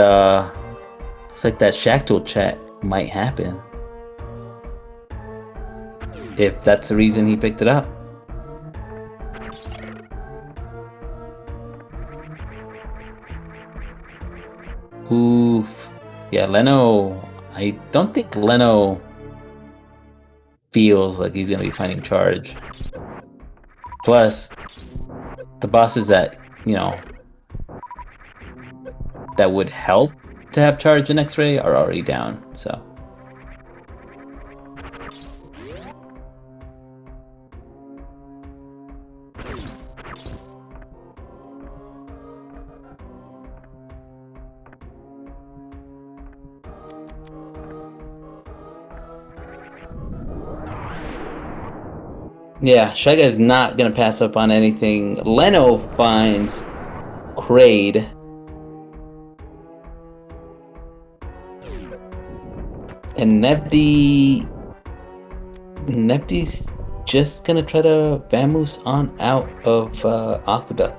Shacktool check might happen. If that's the reason he picked it up. Oof. Yeah, Leno. I don't think Leno feels like he's gonna be finding charge. Plus, the bosses that, that would help to have charge in X-Ray are already down, so. Yeah, Shy Guy's not gonna pass up on anything. Leno finds Kraid. And Nepti's just gonna try to vamoose on out of Aqueduct.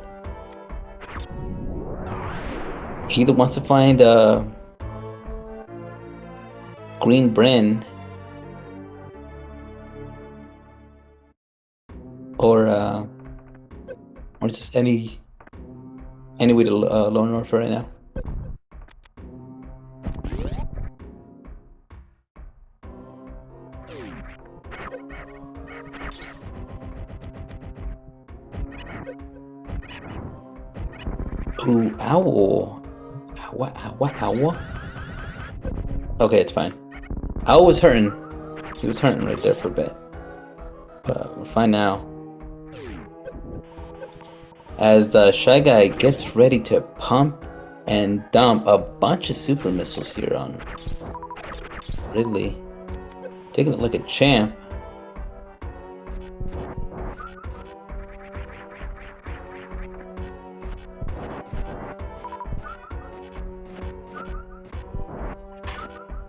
He either wants to find Green Bryn or just any way to Lone North right now. Ooh, owl. Owl. Okay, it's fine. Owl was hurting. He was hurting right there for a bit. But we're fine now. As Shy Guy gets ready to pump and dump a bunch of super missiles here on Ridley. Taking it like a champ.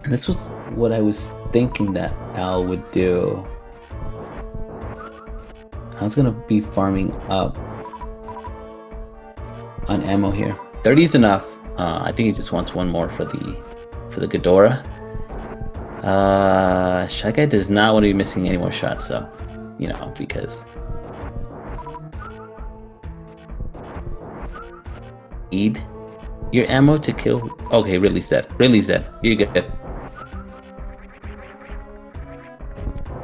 And this was what I was thinking that Al would do. I was gonna be farming up on ammo here. 30 is enough. I think he just wants one more for the Ghidorah. Shy Guy does not want to be missing any more shots, though. Because need your ammo to kill. Okay, Ridley's dead. Ridley's dead. You're good.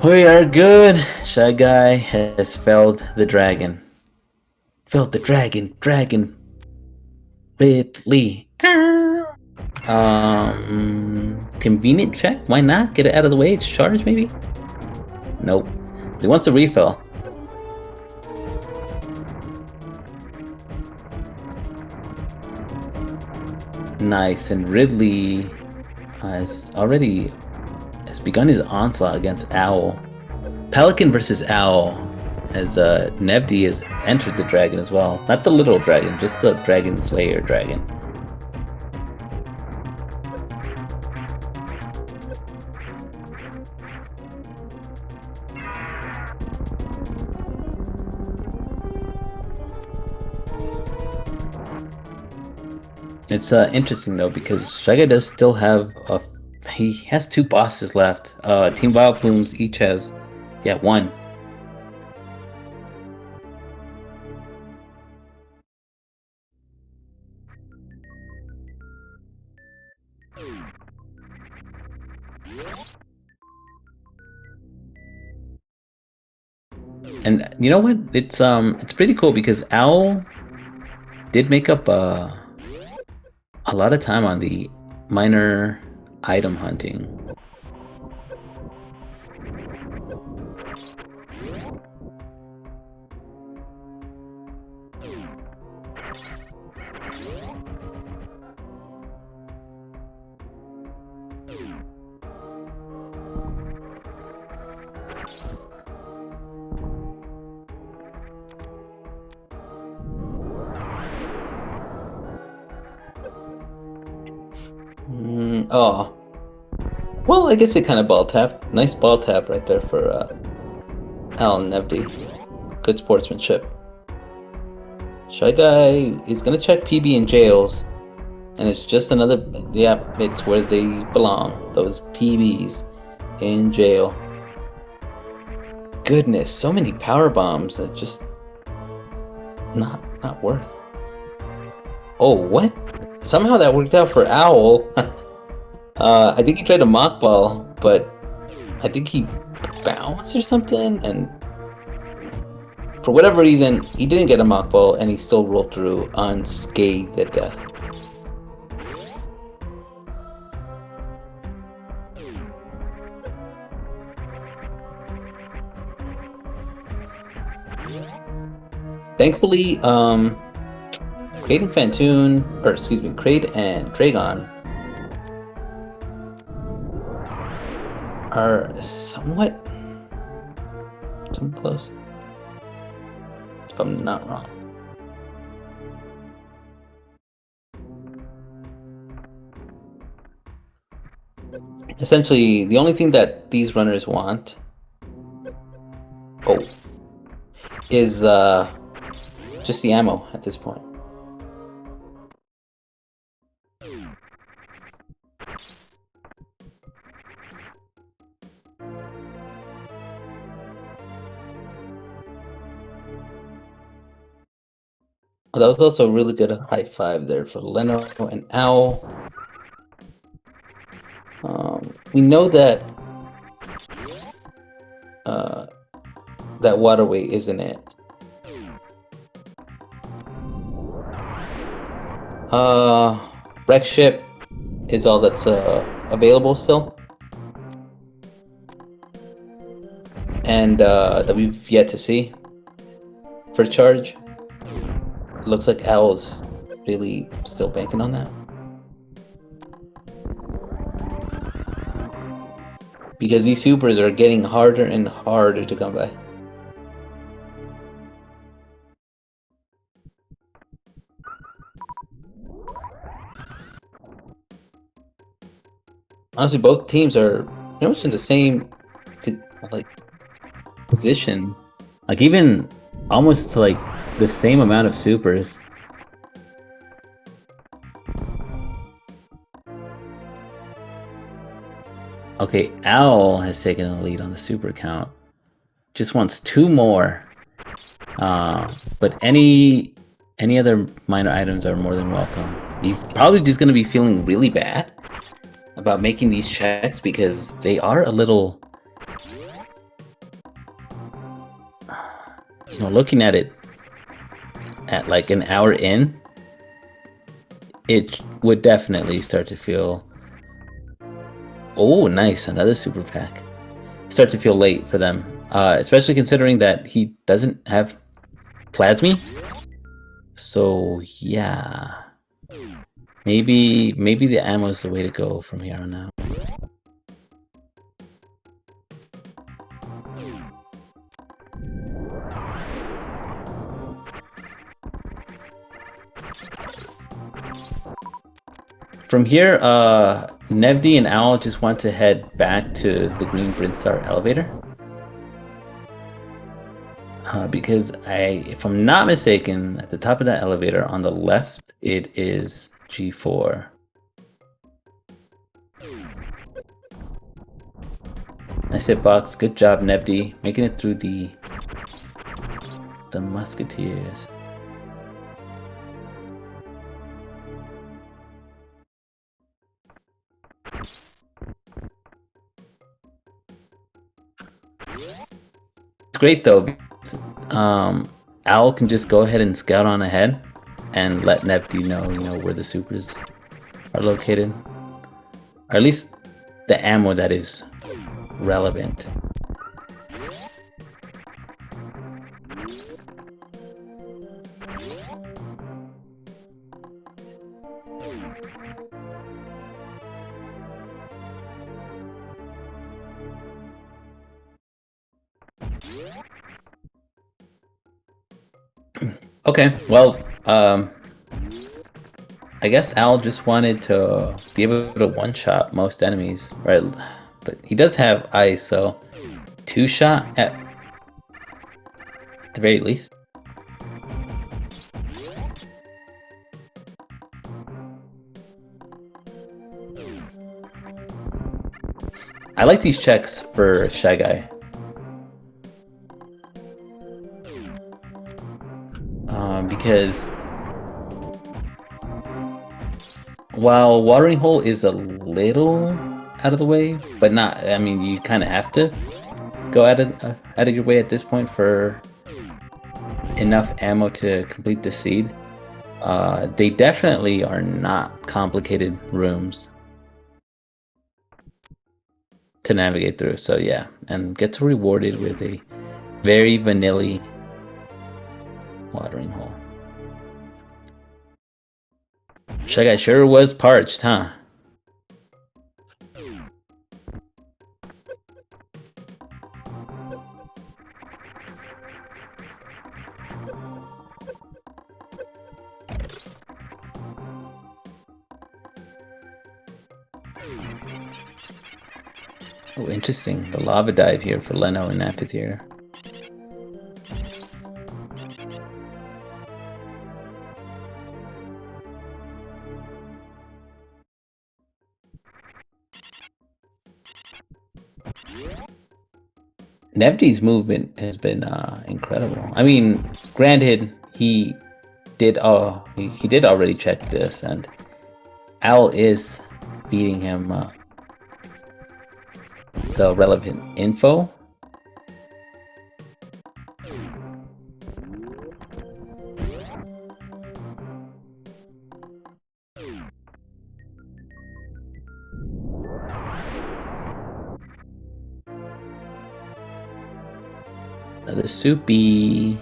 We are good. Shy Guy has felled the dragon. Felled the dragon. Ridley. Convenient check? Why not? Get it out of the way. It's charged, maybe? Nope. But he wants to refill. Nice. And Ridley has begun his onslaught against Owl. Pelican versus Owl. As Nevdi has entered the dragon as well. Not the little dragon, just the Dragon Slayer dragon. It's interesting though because Shy Guy does still have he has 2 bosses left. Team Vileplumes each has one. And you know what? It's pretty cool because Owl did make up a lot of time on the minor item hunting. Oh. Well, I guess they kind of ball tapped. Nice ball tap right there for Alan Nevdy. Good sportsmanship. Shy Guy is gonna check PB in jails, and it's just another. Yeah, it's where they belong. Those PBs in jail. Goodness, so many power bombs that just not worth. Oh, what? Somehow that worked out for Owl. I think he tried a mock ball, but I think he bounced or something, and for whatever reason, he didn't get a mock ball, and he still rolled through unscathed. Thankfully, Kraid and Fantoon, or excuse me, Kraid and Dragon are somewhat close, if I'm not wrong. Essentially, the only thing that these runners want, is just the ammo at this point. Well, that was also a really good high five there for Leno and Owl. We know that that waterway isn't it. Wreck ship is all that's available still, and that we've yet to see for charge. It looks like Owl's really still banking on that, because these supers are getting harder and harder to come by. Honestly, both teams are pretty much in the same position, like even almost to like the same amount of supers. Okay, Owl has taken the lead on the super count. Just wants 2 more. But any other minor items are more than welcome. He's probably just going to be feeling really bad about making these checks because they are a little, you know, looking at it at like an hour in, it would definitely start to feel, oh nice, another super pack, start to feel late for them, especially considering that he doesn't have Plasmy. So yeah, maybe the ammo is the way to go from here on out. From here, Nevdy and Owl just want to head back to the Green Brinstar elevator. Because if I'm not mistaken, at the top of that elevator on the left, it is G4. Nice hitbox. Good job, Nevdy, making it through the Musketeers. It's great though. Owl can just go ahead and scout on ahead and let Nevdy know, you know, where the supers are located, or at least the ammo that is relevant. Okay, well, I I guess Al just wanted to be able to one-shot most enemies, right? But he does have ice, so two-shot at the very least. I like these checks for Shy Guy. Because while Watering Hole is a little out of the way, but not, I mean, you kind of have to go out of your way at this point for enough ammo to complete the seed. They definitely are not complicated rooms to navigate through. So yeah, and gets rewarded with a very vanilla Watering Hole. Shy Guy sure was parched, huh? Oh, interesting. The lava dive here for Leno and Amphitheater. Nevdi's movement has been incredible. I mean, granted, he did already check this, and Al is feeding him the relevant info. Another soupy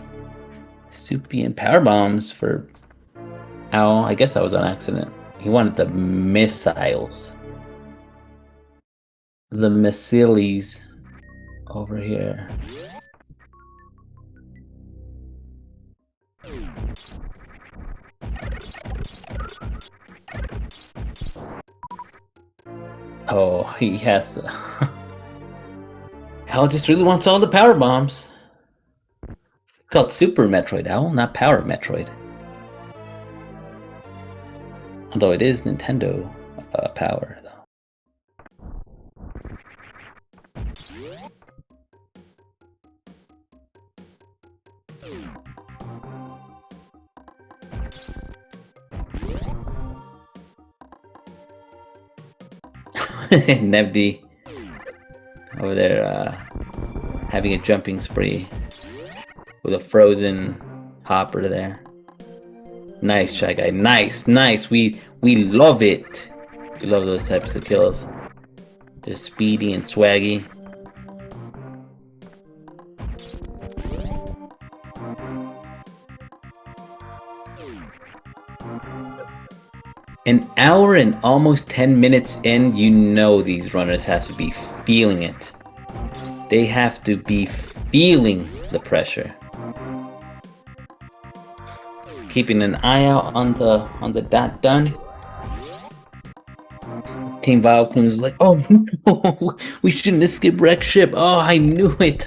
and power bombs for Al. I guess that was on accident. He wanted the missiles. The missiles over here. Oh, he has to. Al just really wants all the power bombs. It's called Super Metroid, Al, not Power Metroid. Although it is Nintendo power, though. Nevdi over there having a jumping spree with a frozen hopper there. Nice, Shy Guy. Nice. We love it. We love those types of kills. They're speedy and swaggy. An hour and almost 10 minutes in, you know these runners have to be feeling it. They have to be feeling the pressure. Keeping an eye out on the dot done. Team Vileplumes is like, oh no, we shouldn't have skipped wreck ship. Oh, I knew it.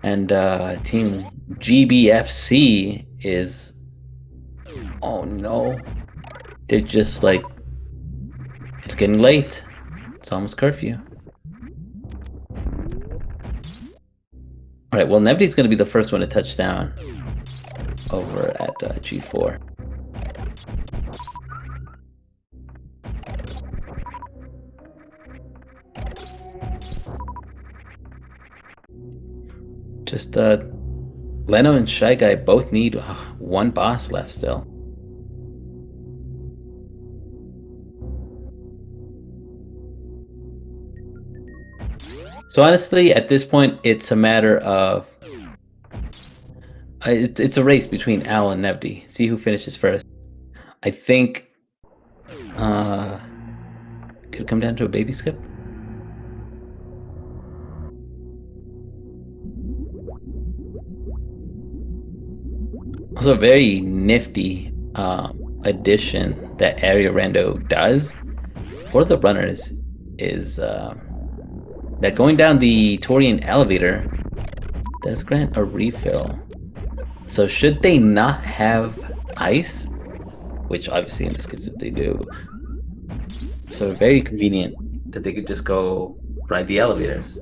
And Team GBFC is, oh no, they're just like, it's getting late. It's almost curfew. Alright, well, Nevdi's going to be the first one to touch down over at G4. Just Leno and Shy Guy both need one boss left still. So honestly, at this point, it's a matter of it's a race between Al and Nevdi. See who finishes first. I think could it come down to a baby skip? Also, a very nifty addition that Area Rando does for the runners is that going down the Torian elevator does grant a refill. So should they not have ice, which obviously in this case they do, so very convenient that they could just go ride the elevators.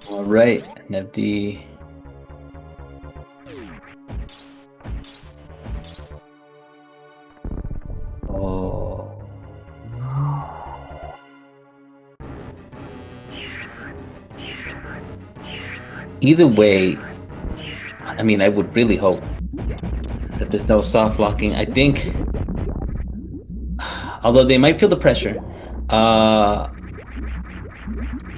All right, Nebdi. Oh. Either way, I mean, I would really hope that there's no soft locking. I think, although they might feel the pressure, I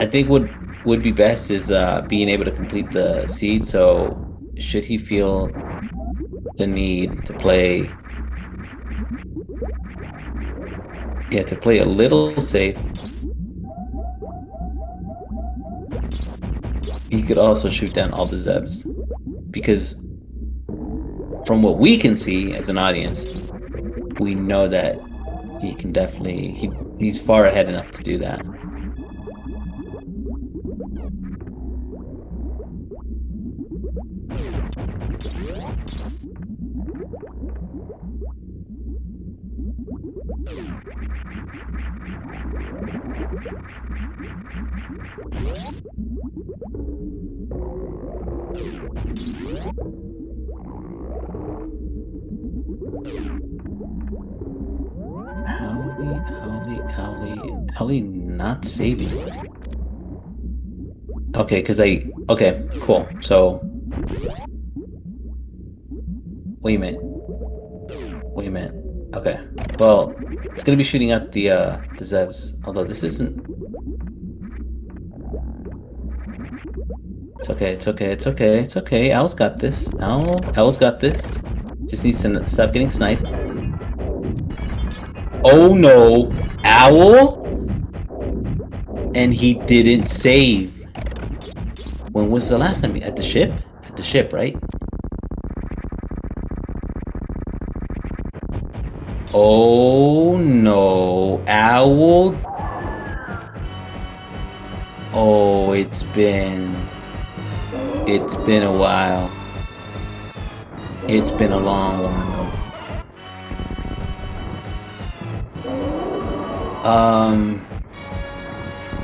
think what would be best is being able to complete the seed. So, should he feel the need to play, to play a little safe, he could also shoot down all the Zebs, because from what we can see as an audience, we know that he can definitely he's far ahead enough to do that. Howley not saving. Okay, okay, cool. So wait a minute. Okay. Well, it's gonna be shooting at the Zevs. Although this isn't. It's okay. Owl's got this. Owl's got this. Just needs to stop getting sniped. Oh no, Owl! And he didn't save. When was the last time? At the ship? At the ship, right? Oh no, Owl! Oh, it's been a while. It's been a long while.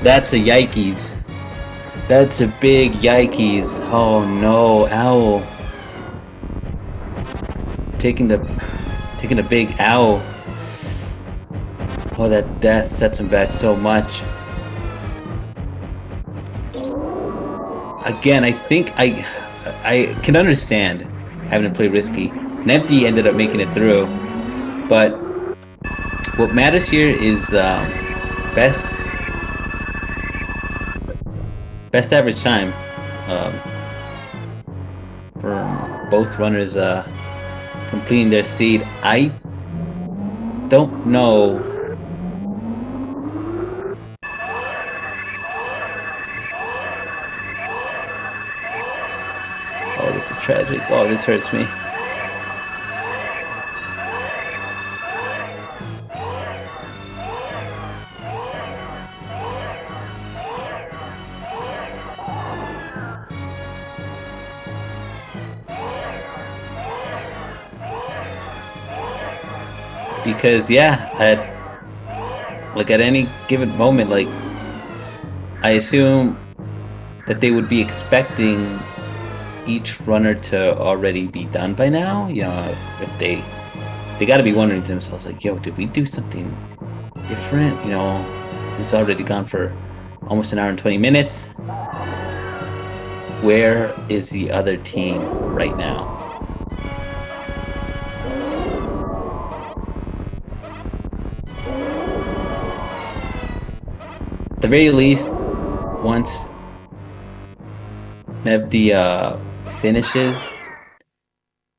That's a yikes. That's a big yikes. Oh no, Owl. Taking a big Owl. Oh, that death sets him back so much. Again, I think I can understand having to play risky. Nempty ended up making it through, but what matters here is best average time for both runners completing their seed. I don't know. Oh, this is tragic. Oh, this hurts me. Because at any given moment, like, I assume that they would be expecting each runner to already be done by now. You know, if they got to be wondering to themselves, like, yo, did we do something different? You know, this has already gone for almost an hour and 20 minutes. Where is the other team right now? At the very least, once Nevdi finishes,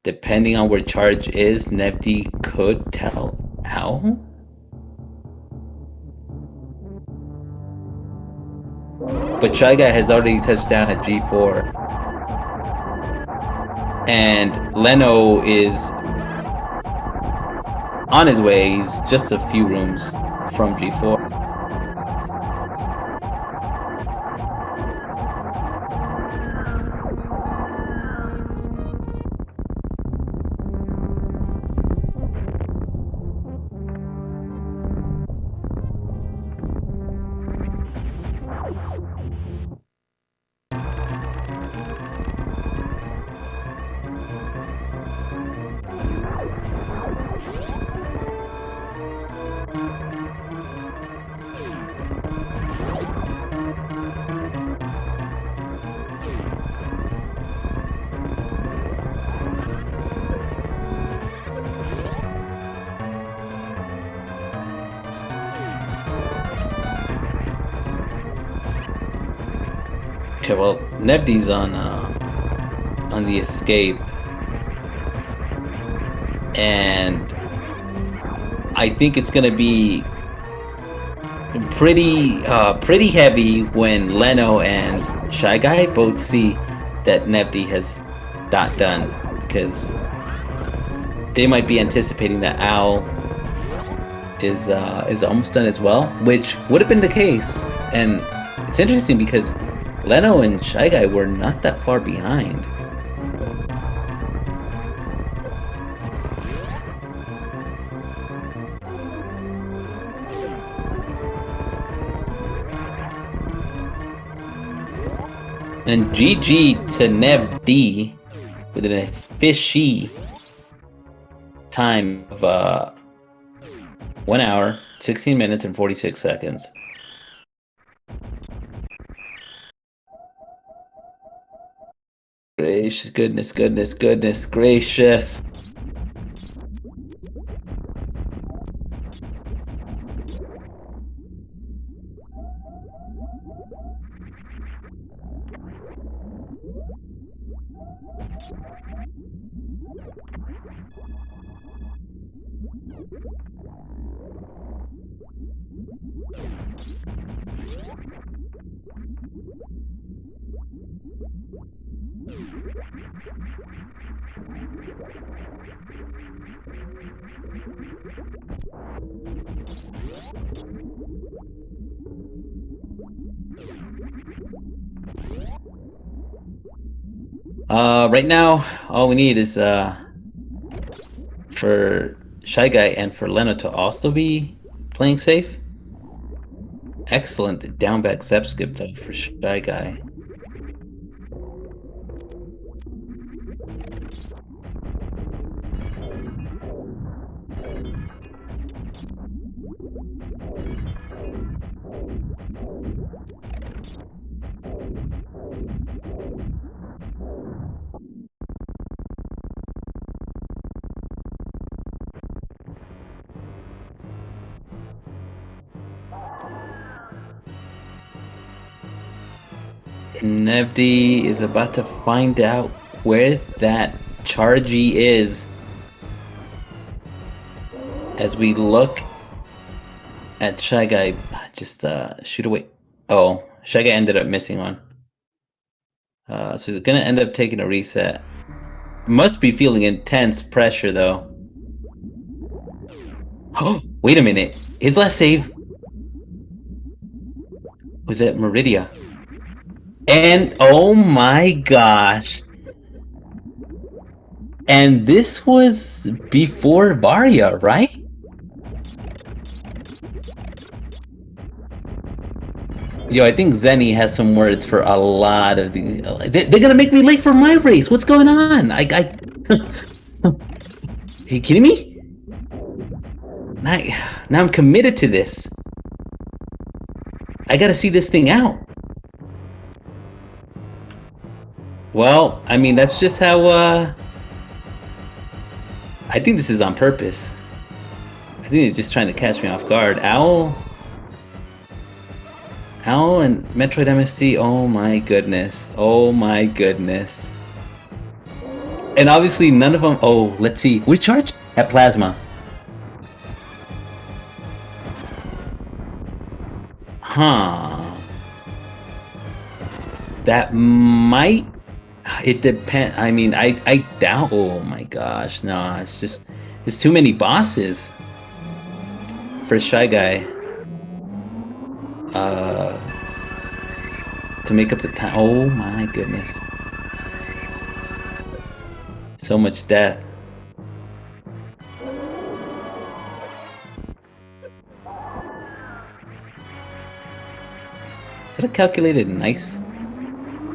depending on where Charge is, Nevdi could tell Owl. But Shy Guy has already touched down at G4. And Leno is on his way. He's just a few rooms from G4. Okay, well, Nevdi's on the escape, and I think it's gonna be pretty heavy when Leno and Shy Guy both see that Nevdi has not done, because they might be anticipating that Owl is almost done as well, which would have been the case. And it's interesting because Leno and Shy Guy were not that far behind. And GG to Nev D with an fishy time of 1 hour, 16 minutes, and 46 seconds. Gracious, goodness gracious. Right now, all we need is for Shy Guy and for Leno to also be playing safe. Excellent down back zep skip though for Shy Guy. Nevdi is about to find out where that Chargy is as we look at Shy Guy just shoot away. Oh, Shy Guy ended up missing one. So he's gonna end up taking a reset. Must be feeling intense pressure though. Oh, wait a minute. His last save was at Meridia. And oh my gosh. And this was before Varia, right? Yo, I think Zenny has some words for a lot of these. They're gonna make me late for my race. What's going on? Are you kidding me? Now I'm committed to this. I gotta see this thing out. Well, I mean, that's just how, I think this is on purpose. I think he's just trying to catch me off guard. Owl and Metroid MST, oh my goodness. Oh my goodness. And obviously none of them, oh, let's see. Which charge? At Plasma. Huh. That might, it depends. I mean, I doubt, oh my gosh. No, it's just, it's too many bosses for Shy Guy. To make up the time. Oh my goodness. So much death. Is that a calculated nice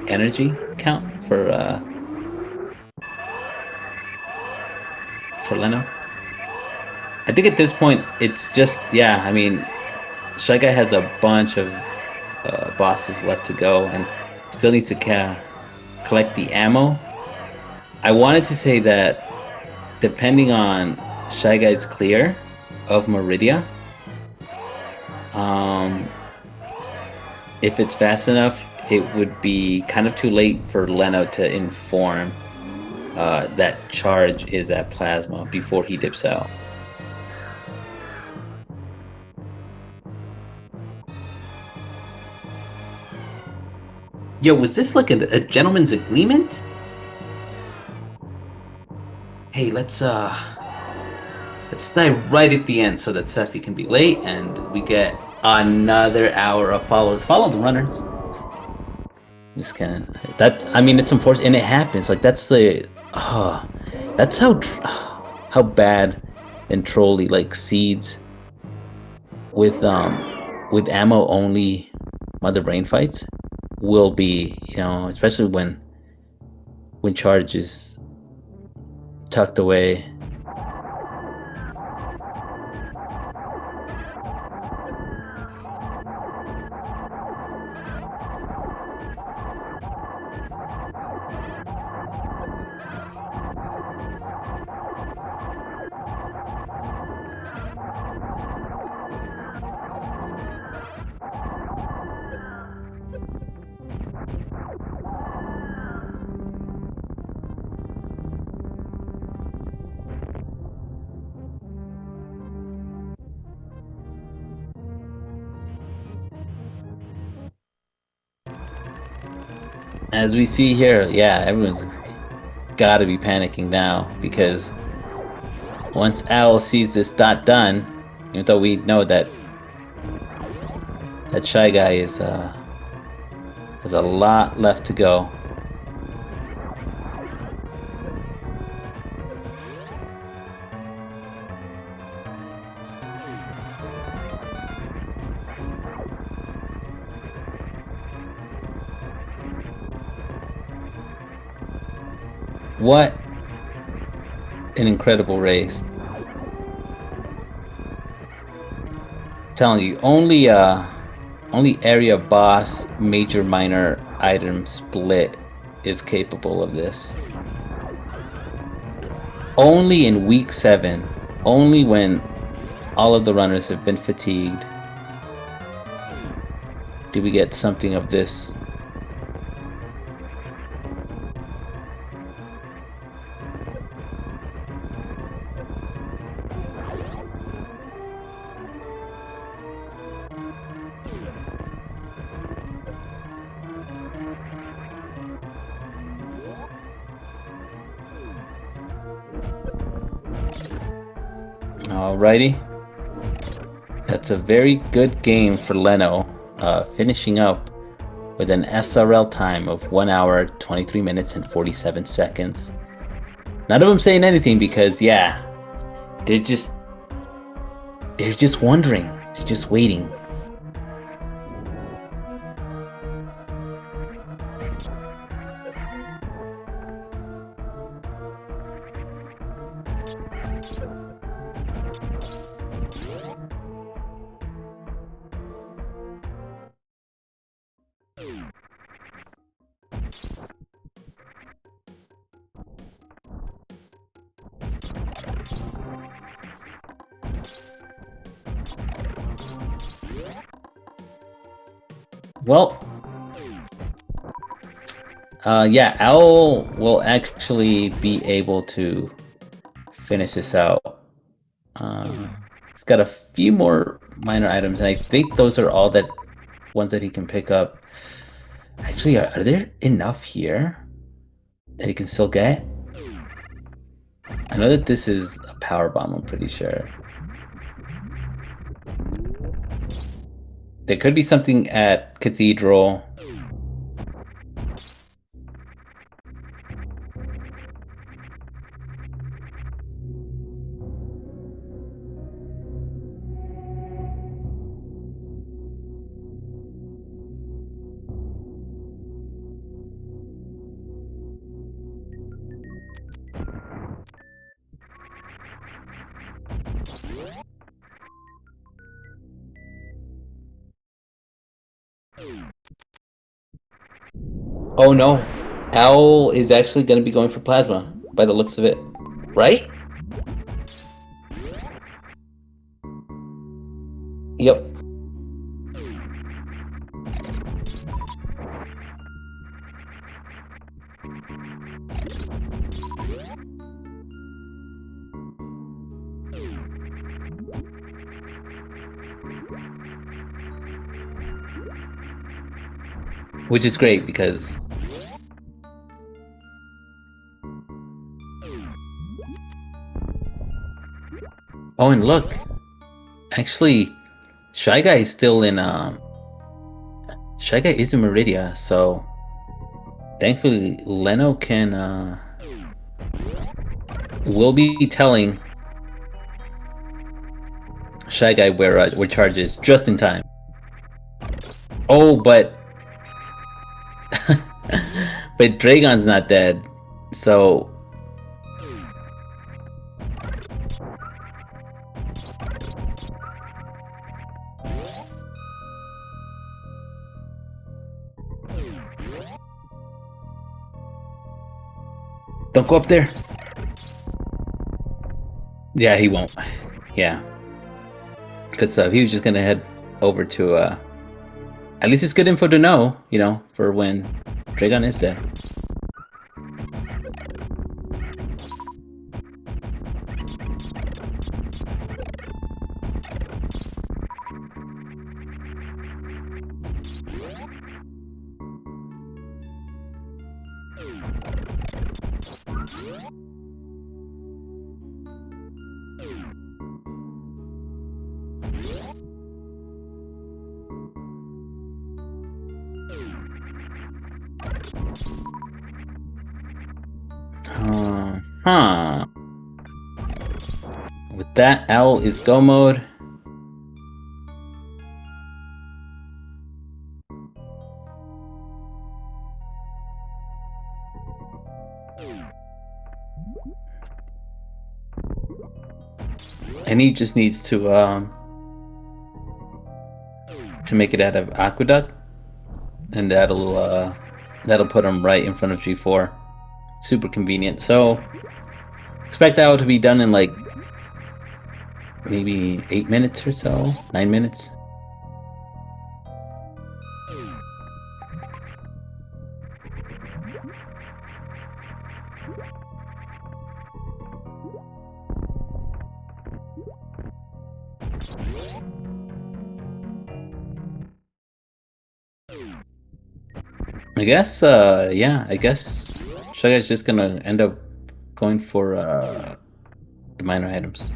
energy count for Leno? I think at this point it's just, yeah, I mean, Shy Guy has a bunch of bosses left to go and still needs to collect the ammo. I wanted to say that depending on Shy Guy's clear of Meridia, if it's fast enough, it would be kind of too late for Leno to inform that charge is at Plasma before he dips out. Yo, was this like a gentleman's agreement? Hey, let's die right at the end so that Sephi can be late and we get another hour of follows. Follow the runners. Just kidding. I mean, it's unfortunate, and it happens. Like that's how bad and trolly like seeds with ammo only Mother Brain fights will be, you know, especially when charge is tucked away. As we see here, yeah, everyone's gotta be panicking now because once Owl sees this dot done, even though we know that Shy Guy is has a lot left to go. What an incredible race. I'm telling you, only area boss major minor item split is capable of this. Only in week 7, only when all of the runners have been fatigued, do we get something of this. Alrighty. That's a very good game for Leno, finishing up with an SRL time of 1 hour, 23 minutes, and 47 seconds. None of them saying anything because, yeah, they're just wondering. They're just waiting. Well, yeah, Owl will actually be able to finish this out. He's got a few more minor items, and I think those are all that ones that he can pick up. Actually, are there enough here that he can still get? I know that this is a power bomb, I'm pretty sure. There could be something at Cathedral. Oh no, Owl is actually going to be going for Plasma by the looks of it, right? Yep. Which is great because oh, and look, actually, Shy Guy is still in. Shy Guy is in Meridia, so thankfully Leno can will be telling Shy Guy where Charge is just in time. Oh, but but Dragon's not dead, so don't go up there. Yeah, he won't. Yeah. Good stuff. He was just gonna head over to at least it's good info to know, you know, for when Dragon is dead. Huh. With that, Owl is go mode. And he just needs to make it out of Aqueduct, and that'll put him right in front of G4. Super convenient. So expect that to be done in like maybe 8 minutes or so, 9 minutes. I guess, yeah, I guess Shy Guy's just gonna end up going for the minor items.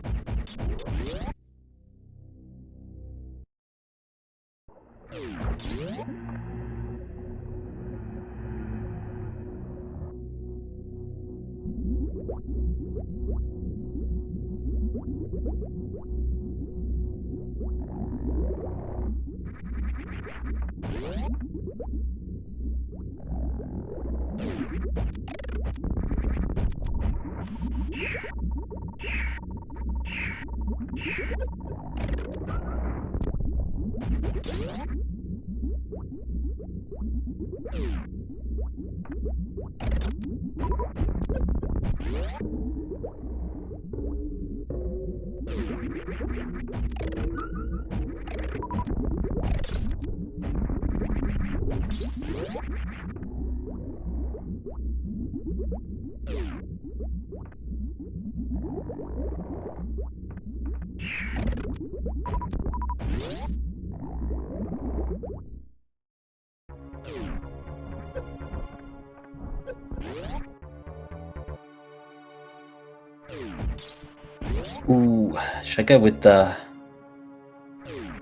Ooh, should I go with the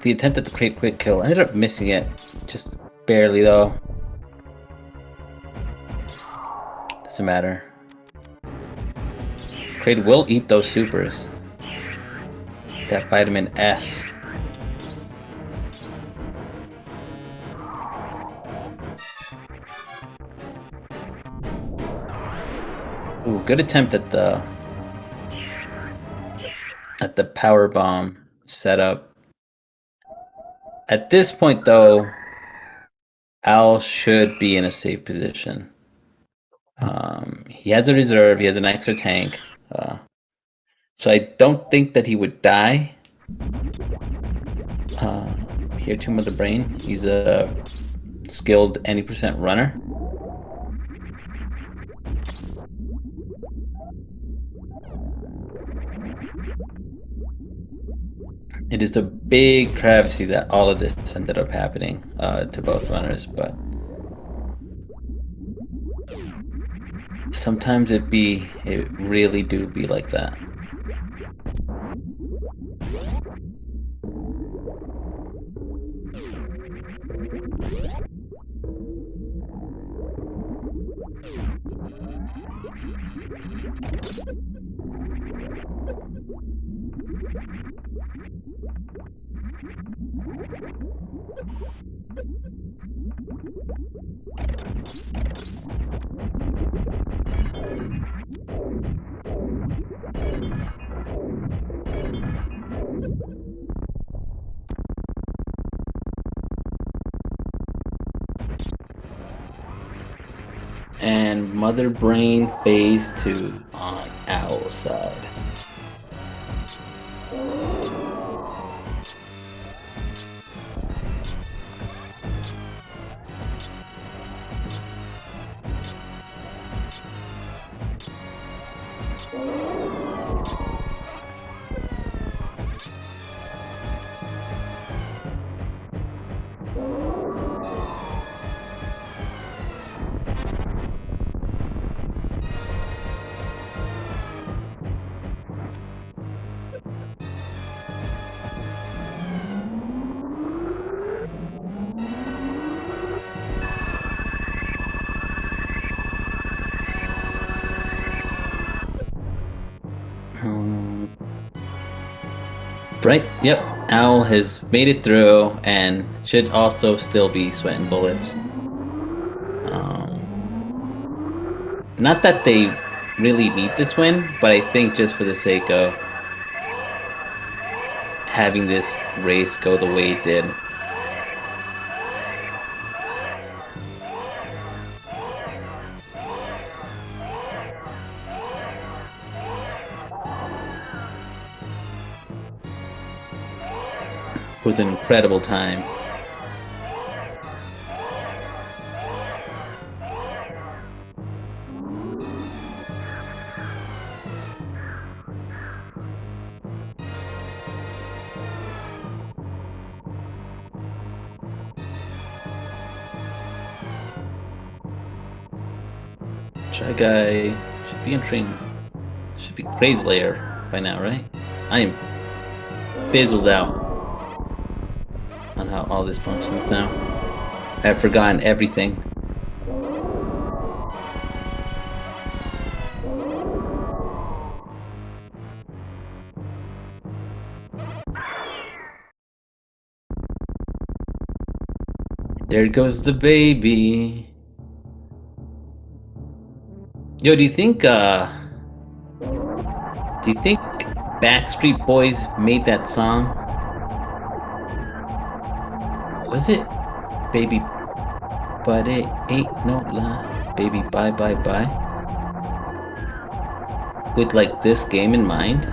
attempt at the quick kill? I ended up missing it, just barely though. Doesn't matter. Kraid will eat those supers. That vitamin S. Ooh, good attempt at the power bomb setup. At this point, though, Al should be in a safe position. He has a reserve. He has an extra tank. So I don't think that he would die. Here, Tomb of the Brain. He's a skilled any percent runner. It is a big travesty that all of this ended up happening to both runners, but sometimes it really do be like that. And Mother Brain phase 2 on Owl's side. Right, yep. Owl has made it through and should also still be sweating bullets. Not that they really need this win, but I think just for the sake of having this race go the way it did. It was an incredible time. Shy Guy should be entering, should be Crazy Layer by now, right? I am fizzled out on how all this functions now. I've forgotten everything. There goes the baby. Yo, do you think Backstreet Boys made that song? Was it Baby, but it ain't no lie, baby, bye bye bye? With like this game in mind?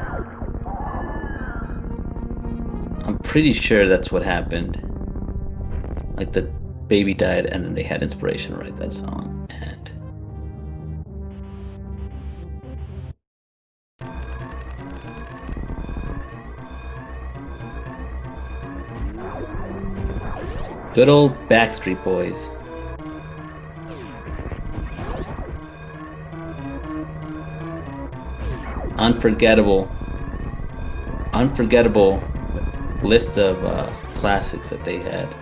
I'm pretty sure that's what happened. Like the baby died, and then they had inspiration to write that song. And good old Backstreet Boys. Unforgettable list of classics that they had.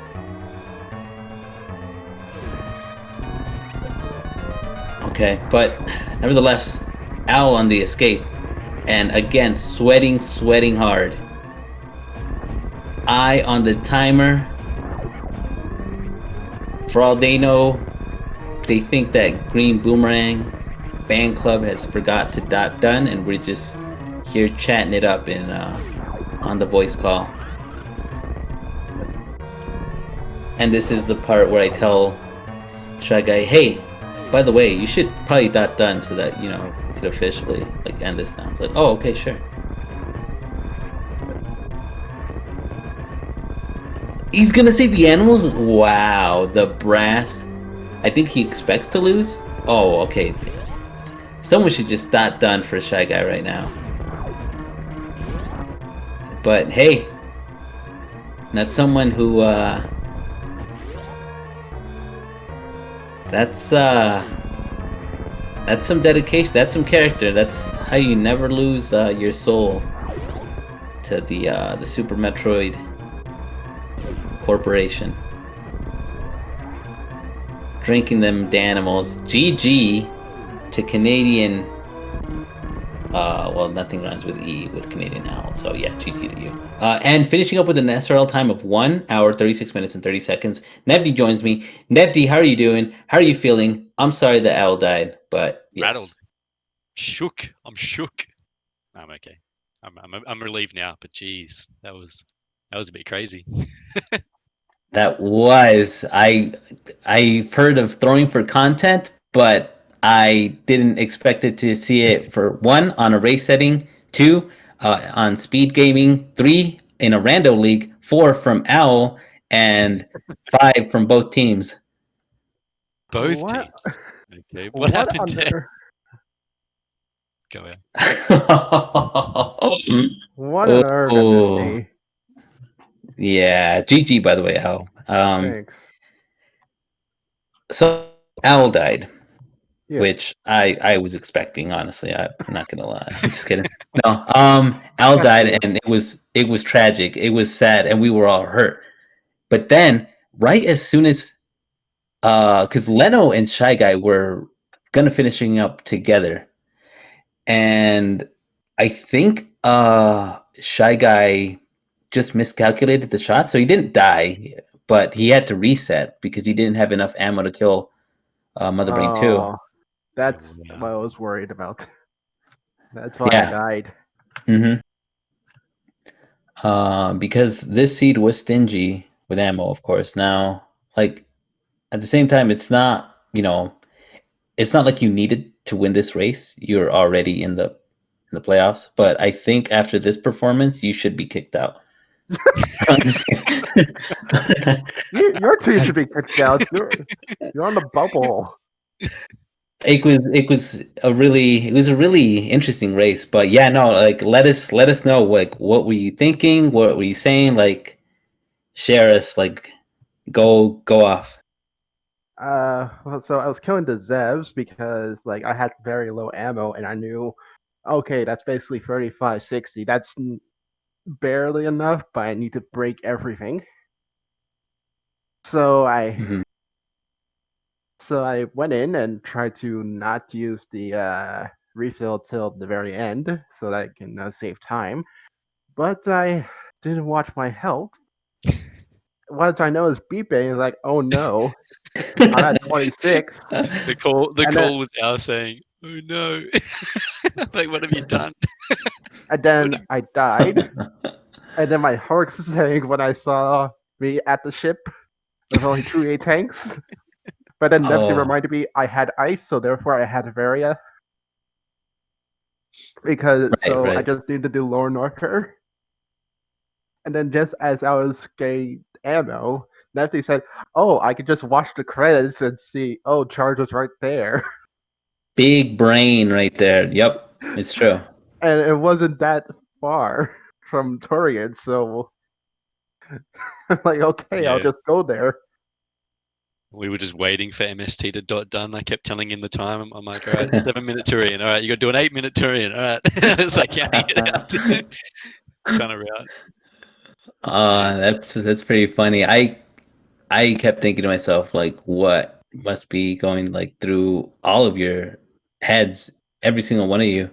Okay, but nevertheless, Owl on the escape, and again sweating hard. Eye on the timer. For all they know, they think that Green Boomerang fan club has forgot to done, and we're just here chatting it up in on the voice call. And this is the part where I tell Shy Guy, hey, by the way, you should probably done so that, you know, we could officially like end this now. It's like, oh, okay, sure. He's gonna save the animals? Wow, the brass. I think he expects to lose? Oh, okay. Someone should just done for Shy Guy right now. But hey, not someone who that's some dedication, that's some character. That's how you never lose your soul to the Super Metroid Corporation. Drinking them Danimals. GG to Canadian. Well, nothing rhymes with E with Canadian Owl, so yeah, GG to you. And finishing up with an SRL time of 1 hour, 36 minutes, and 30 seconds. Nebdi joins me. Nebdi, how are you doing? How are you feeling? I'm sorry the Owl died, but yes. Rattled. Shook. I'm shook. I'm okay. I'm relieved now, but geez, that was a bit crazy. That was. I've heard of throwing for content, but I didn't expect it to see it for 1 on a race setting, 2 on speed gaming, 3 in a rando league, 4 from Owl, and 5 from both teams. Both teams. Okay. What happened there? Go ahead. What an error on this day. Yeah, GG by the way, Owl. Thanks. So Owl died. Yeah. Which I was expecting, honestly. I'm not gonna lie. I'm just kidding. No, Al died, and it was tragic. It was sad, and we were all hurt. But then, right as soon as, because Leno and Shy Guy were gonna finishing up together, and I think Shy Guy just miscalculated the shot, so he didn't die, but he had to reset because he didn't have enough ammo to kill Mother Brain 2. That's what I was worried about. That's why I died. Because this seed was stingy with ammo, of course. Now, like, at the same time, it's not, it's not like you needed to win this race. You're already in the playoffs. But I think after this performance, you should be kicked out. Your team should be kicked out. You're on the bubble. It was a really interesting race, but yeah, no, like let us know, like, what were you thinking, what were you saying, like, share us, like, go off. So I was killing the Zevs because like I had very low ammo, and I knew, okay, that's basically 35, 60. That's barely enough, but I need to break everything. So I went in and tried to not use the refill till the very end so that I can save time. But I didn't watch my health. What I know is beeping is like, oh no, I'm at 26. The call was Al saying, oh no, like, what have you done? And then I died. And then my heart sank when I saw me at the ship with only 2 A tanks. But then Nefty reminded me I had ice, so therefore I had Varia. Because I just needed to do Lore Norker. And then just as I was getting ammo, Nefty said, "Oh, I could just watch the credits and see. Oh, Charge was right there." Big brain right there. Yep, it's true. And it wasn't that far from Torian, so I'm like, okay, I'll Yeah. just go there. We were just waiting for MST to dot done. I kept telling him the time. I'm like, all right, 7-minute Turian. All right, you got to do an 8-minute Turian. All right. It's like, yeah, trying to route. That's pretty funny. I kept thinking to myself, like, what must be going like through all of your heads, every single one of you,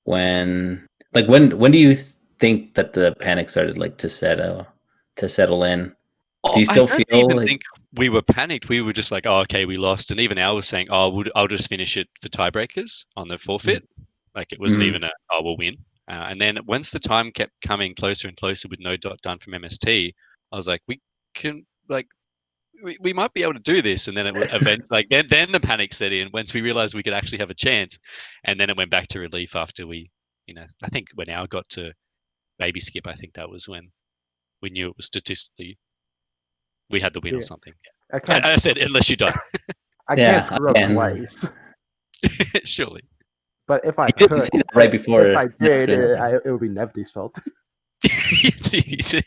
when do you think that the panic started like to settle in? Do Oh, you I still don't feel even like think we were panicked. We were just like, oh, okay, we lost. And even Al was saying, oh, I'll just finish it for tiebreakers on the forfeit. Like it wasn't Mhm. even oh, we'll win. And then once the time kept coming closer and closer with no dot done from MST, I was like, we can like we might be able to do this. And then it was event like then the panic set in once we realized we could actually have a chance. And then it went back to relief after we, I think when Al got to baby skip, I think that was when we knew it was statistically we had the win or Yeah, something. I Yeah. can't. I said unless you die, I can't yeah, screw up again. twice. surely. But if I You didn't could, say that right if I before next did, round. it would be Nefty's fault.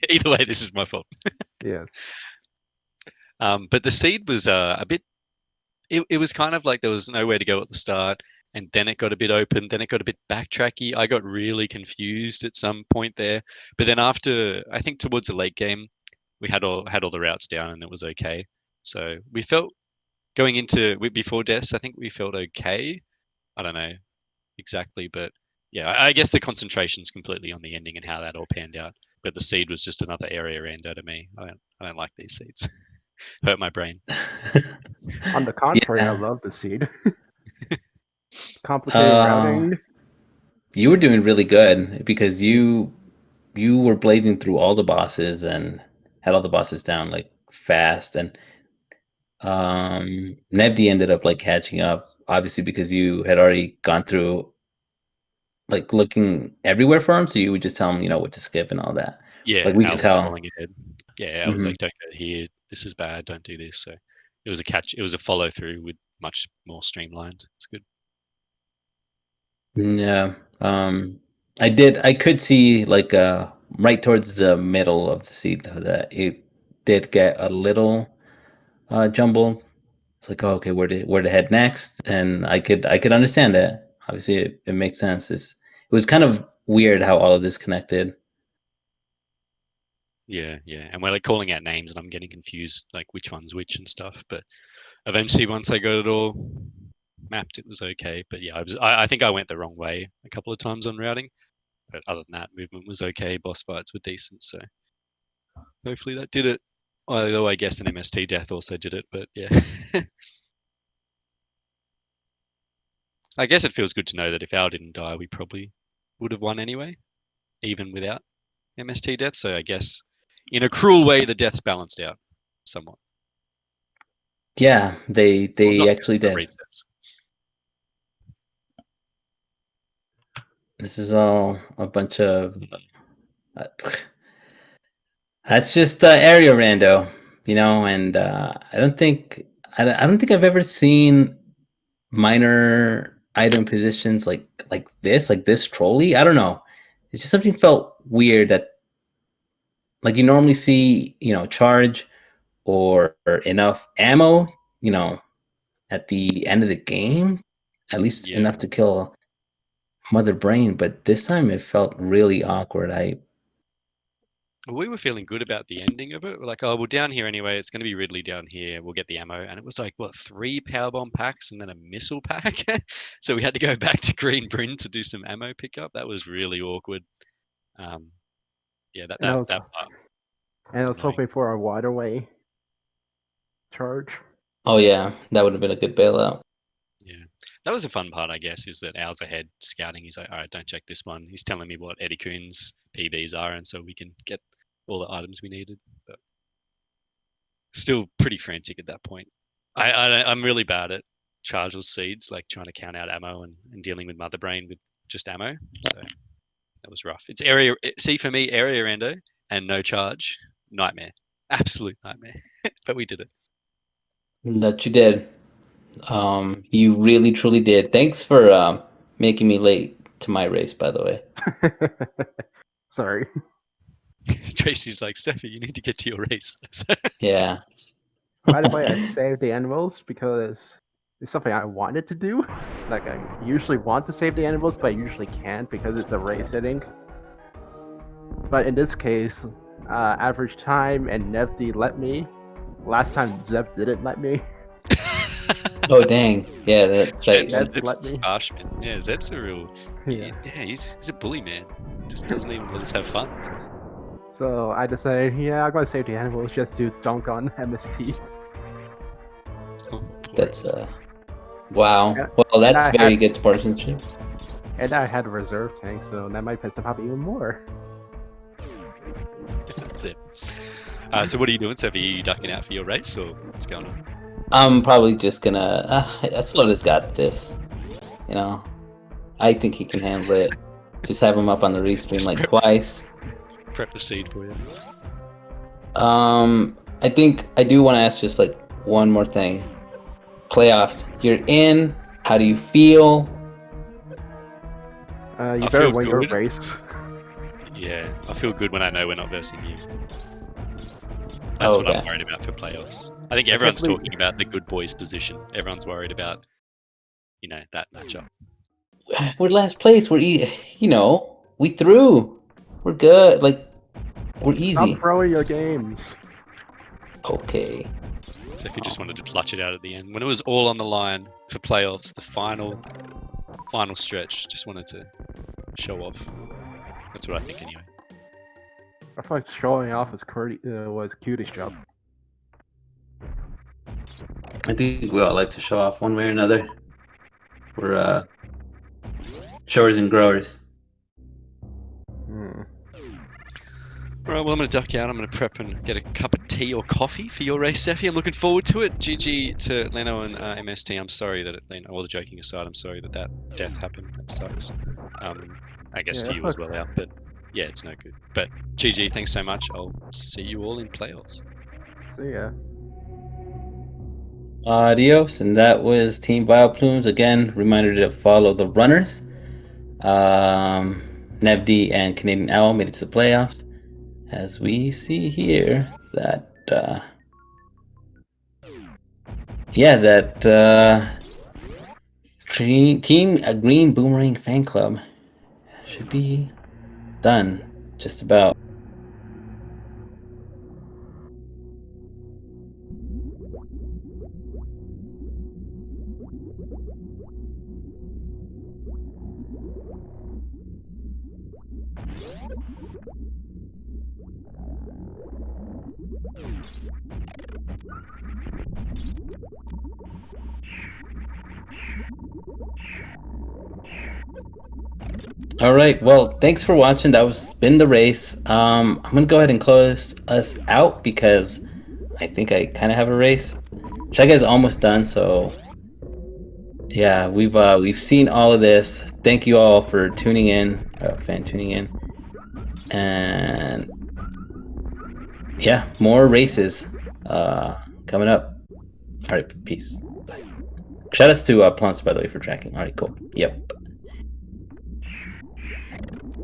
Either way, this is my fault. Yes. But the seed was a bit. It was kind of like there was nowhere to go at the start, and then it got a bit open. Then it got a bit backtracky. I got really confused at some point there. But then after, I think towards the late game, we had all the routes down, and it was okay. So we felt going into before deaths. I think we felt okay. I don't know exactly, but yeah, I guess the concentration's completely on the ending and how that all panned out. But the seed was just another area rando to me. I don't like these seeds. Hurt my brain. On the contrary, I Yeah. love the seed. Complicated Uh, routing. you were doing really good because you were blazing through all the bosses and had all the bosses down like fast, and Nebdi ended up like catching up, obviously because you had already gone through like looking everywhere for him, so you would just tell him, what to skip and all that. Like Yeah, we could Al was tell. calling ahead. Yeah, I was Hmm. like, don't go here. This is bad. Don't do this. So it was a catch. It was a follow through with much more streamlined. It's good. Yeah. I could see like right towards the middle of the seat though, that it did get a little jumbled. It's like, oh, okay, where to head next? And I could understand that. Obviously, it makes sense. It was kind of weird how all of this connected. Yeah, yeah. And we're like calling out names, and I'm getting confused, like which one's which and stuff. But eventually, once I got it all mapped, it was okay. But yeah, I think I went the wrong way a couple of times on routing. But other than that, movement was okay. Boss fights were decent. So hopefully that did it. Although I guess an MST death also did it. But yeah, I guess it feels good to know that if Al didn't die, we probably would have won anyway, even without MST death. So I guess in a cruel way, the deaths balanced out somewhat. Yeah, they Well, they not actually the did. resets. This is all a bunch of. Uh, that's just area rando, and I don't think I've ever seen minor item positions like this trolley. I don't know. It's just something felt weird that like you normally see, charge or enough ammo, you know, at the end of the game, at least Yeah. enough to kill Mother Brain. But this time it felt really awkward. We were feeling good about the ending of it. We're like, oh, well, down here anyway. It's going to be Ridley down here. We'll get the ammo. And it was like, what, 3 powerbomb packs and then a missile pack? So we had to go back to Green Bryn to do some ammo pickup. That was really awkward. Um, yeah, that, And I that, was that part and I was was annoying. hoping for a waterway charge. Oh yeah, that would have been a good bailout. Yeah. That was a fun part, I guess, is that Al's ahead scouting. He's like, all right, don't check this one. He's telling me what Eddie Coon's PBs are, and so we can get all the items we needed. But still pretty frantic at that point. I'm really bad at chargeless seeds, like trying to count out ammo and dealing with Mother Brain with just ammo. So that was rough. It's area. See, for me, area rando and no charge, nightmare. Absolute nightmare. But we did it. That you did. You really truly did. Thanks for making me late to my race, by the way. Sorry. Tracy's like, Steffi, you need to get to your race. Yeah. By the way, I saved the animals because it's something I wanted to do. Like I usually want to save the animals, but I usually can't because it's a race setting. But in this case, average time and Nevd let me. Last time Zeb didn't let me. Oh dang. Yeah, that's right. Zeb Zeb's let me. harsh, man. Yeah, Zeb's a real. Yeah. Yeah, he's a bully, man. Just doesn't even let us have fun. So I decided, yeah, I'm gonna save the animals just to dunk on MST. Oh, poor That's Ernest. wow. Yeah. Well, that's I very had- good sportsmanship. And I had a reserve tank, so that might piss him off even more. That's it. So what are you doing, Steffi? Are you ducking out for your race, or what's going on? I'm probably just gonna. Slota's got this. You know, I think he can handle it. Just have him up on the restream Just like prep- twice. Prep the seed for you. I think I do want to ask just like one more thing. Playoffs. You're in. How do you feel? You I better feel win your good. race. Yeah, I feel good when I know we're not versing you. That's what I'm Okay. worried about for playoffs. I think everyone's believe- talking about the good boys position. Everyone's worried about, that matchup. We're last place. We threw. We're good. Like we're easy. Stop throwing your games. Okay. So if you just wanted to clutch it out at the end, when it was all on the line for playoffs, the final stretch, just wanted to show off. That's what I think anyway. I feel like showing off was Cutie's job. I think we all like to show off one way or another. We're showers and growers. Hmm. All right, well, I'm going to duck out. I'm going to prep and get a cup of tea or coffee for your race, Steffi. I'm looking forward to it. GG to Leno and MST. I'm sorry that all the joking aside, I'm sorry that death happened. That sucks. I guess Yeah, to you that as well, Al. But yeah, it's no good. But GG, thanks so much. I'll see you all in playoffs. See ya. Adios, and that was Team Vileplumes. Again, reminder to follow the runners. Nevd and Canadian Owl made it to the playoffs. As we see here, that Team Green Boomerang fan club should be done just about. All right. Well, thanks for watching. That was been the race. I'm gonna go ahead and close us out because I think I kind of have a race. Chega is almost done, so yeah, we've seen all of this. Thank you all for tuning in, fan tuning in, and yeah, more races coming up. All right, peace. Shout outs to Plunks, by the way, for tracking. All right, cool. Yep.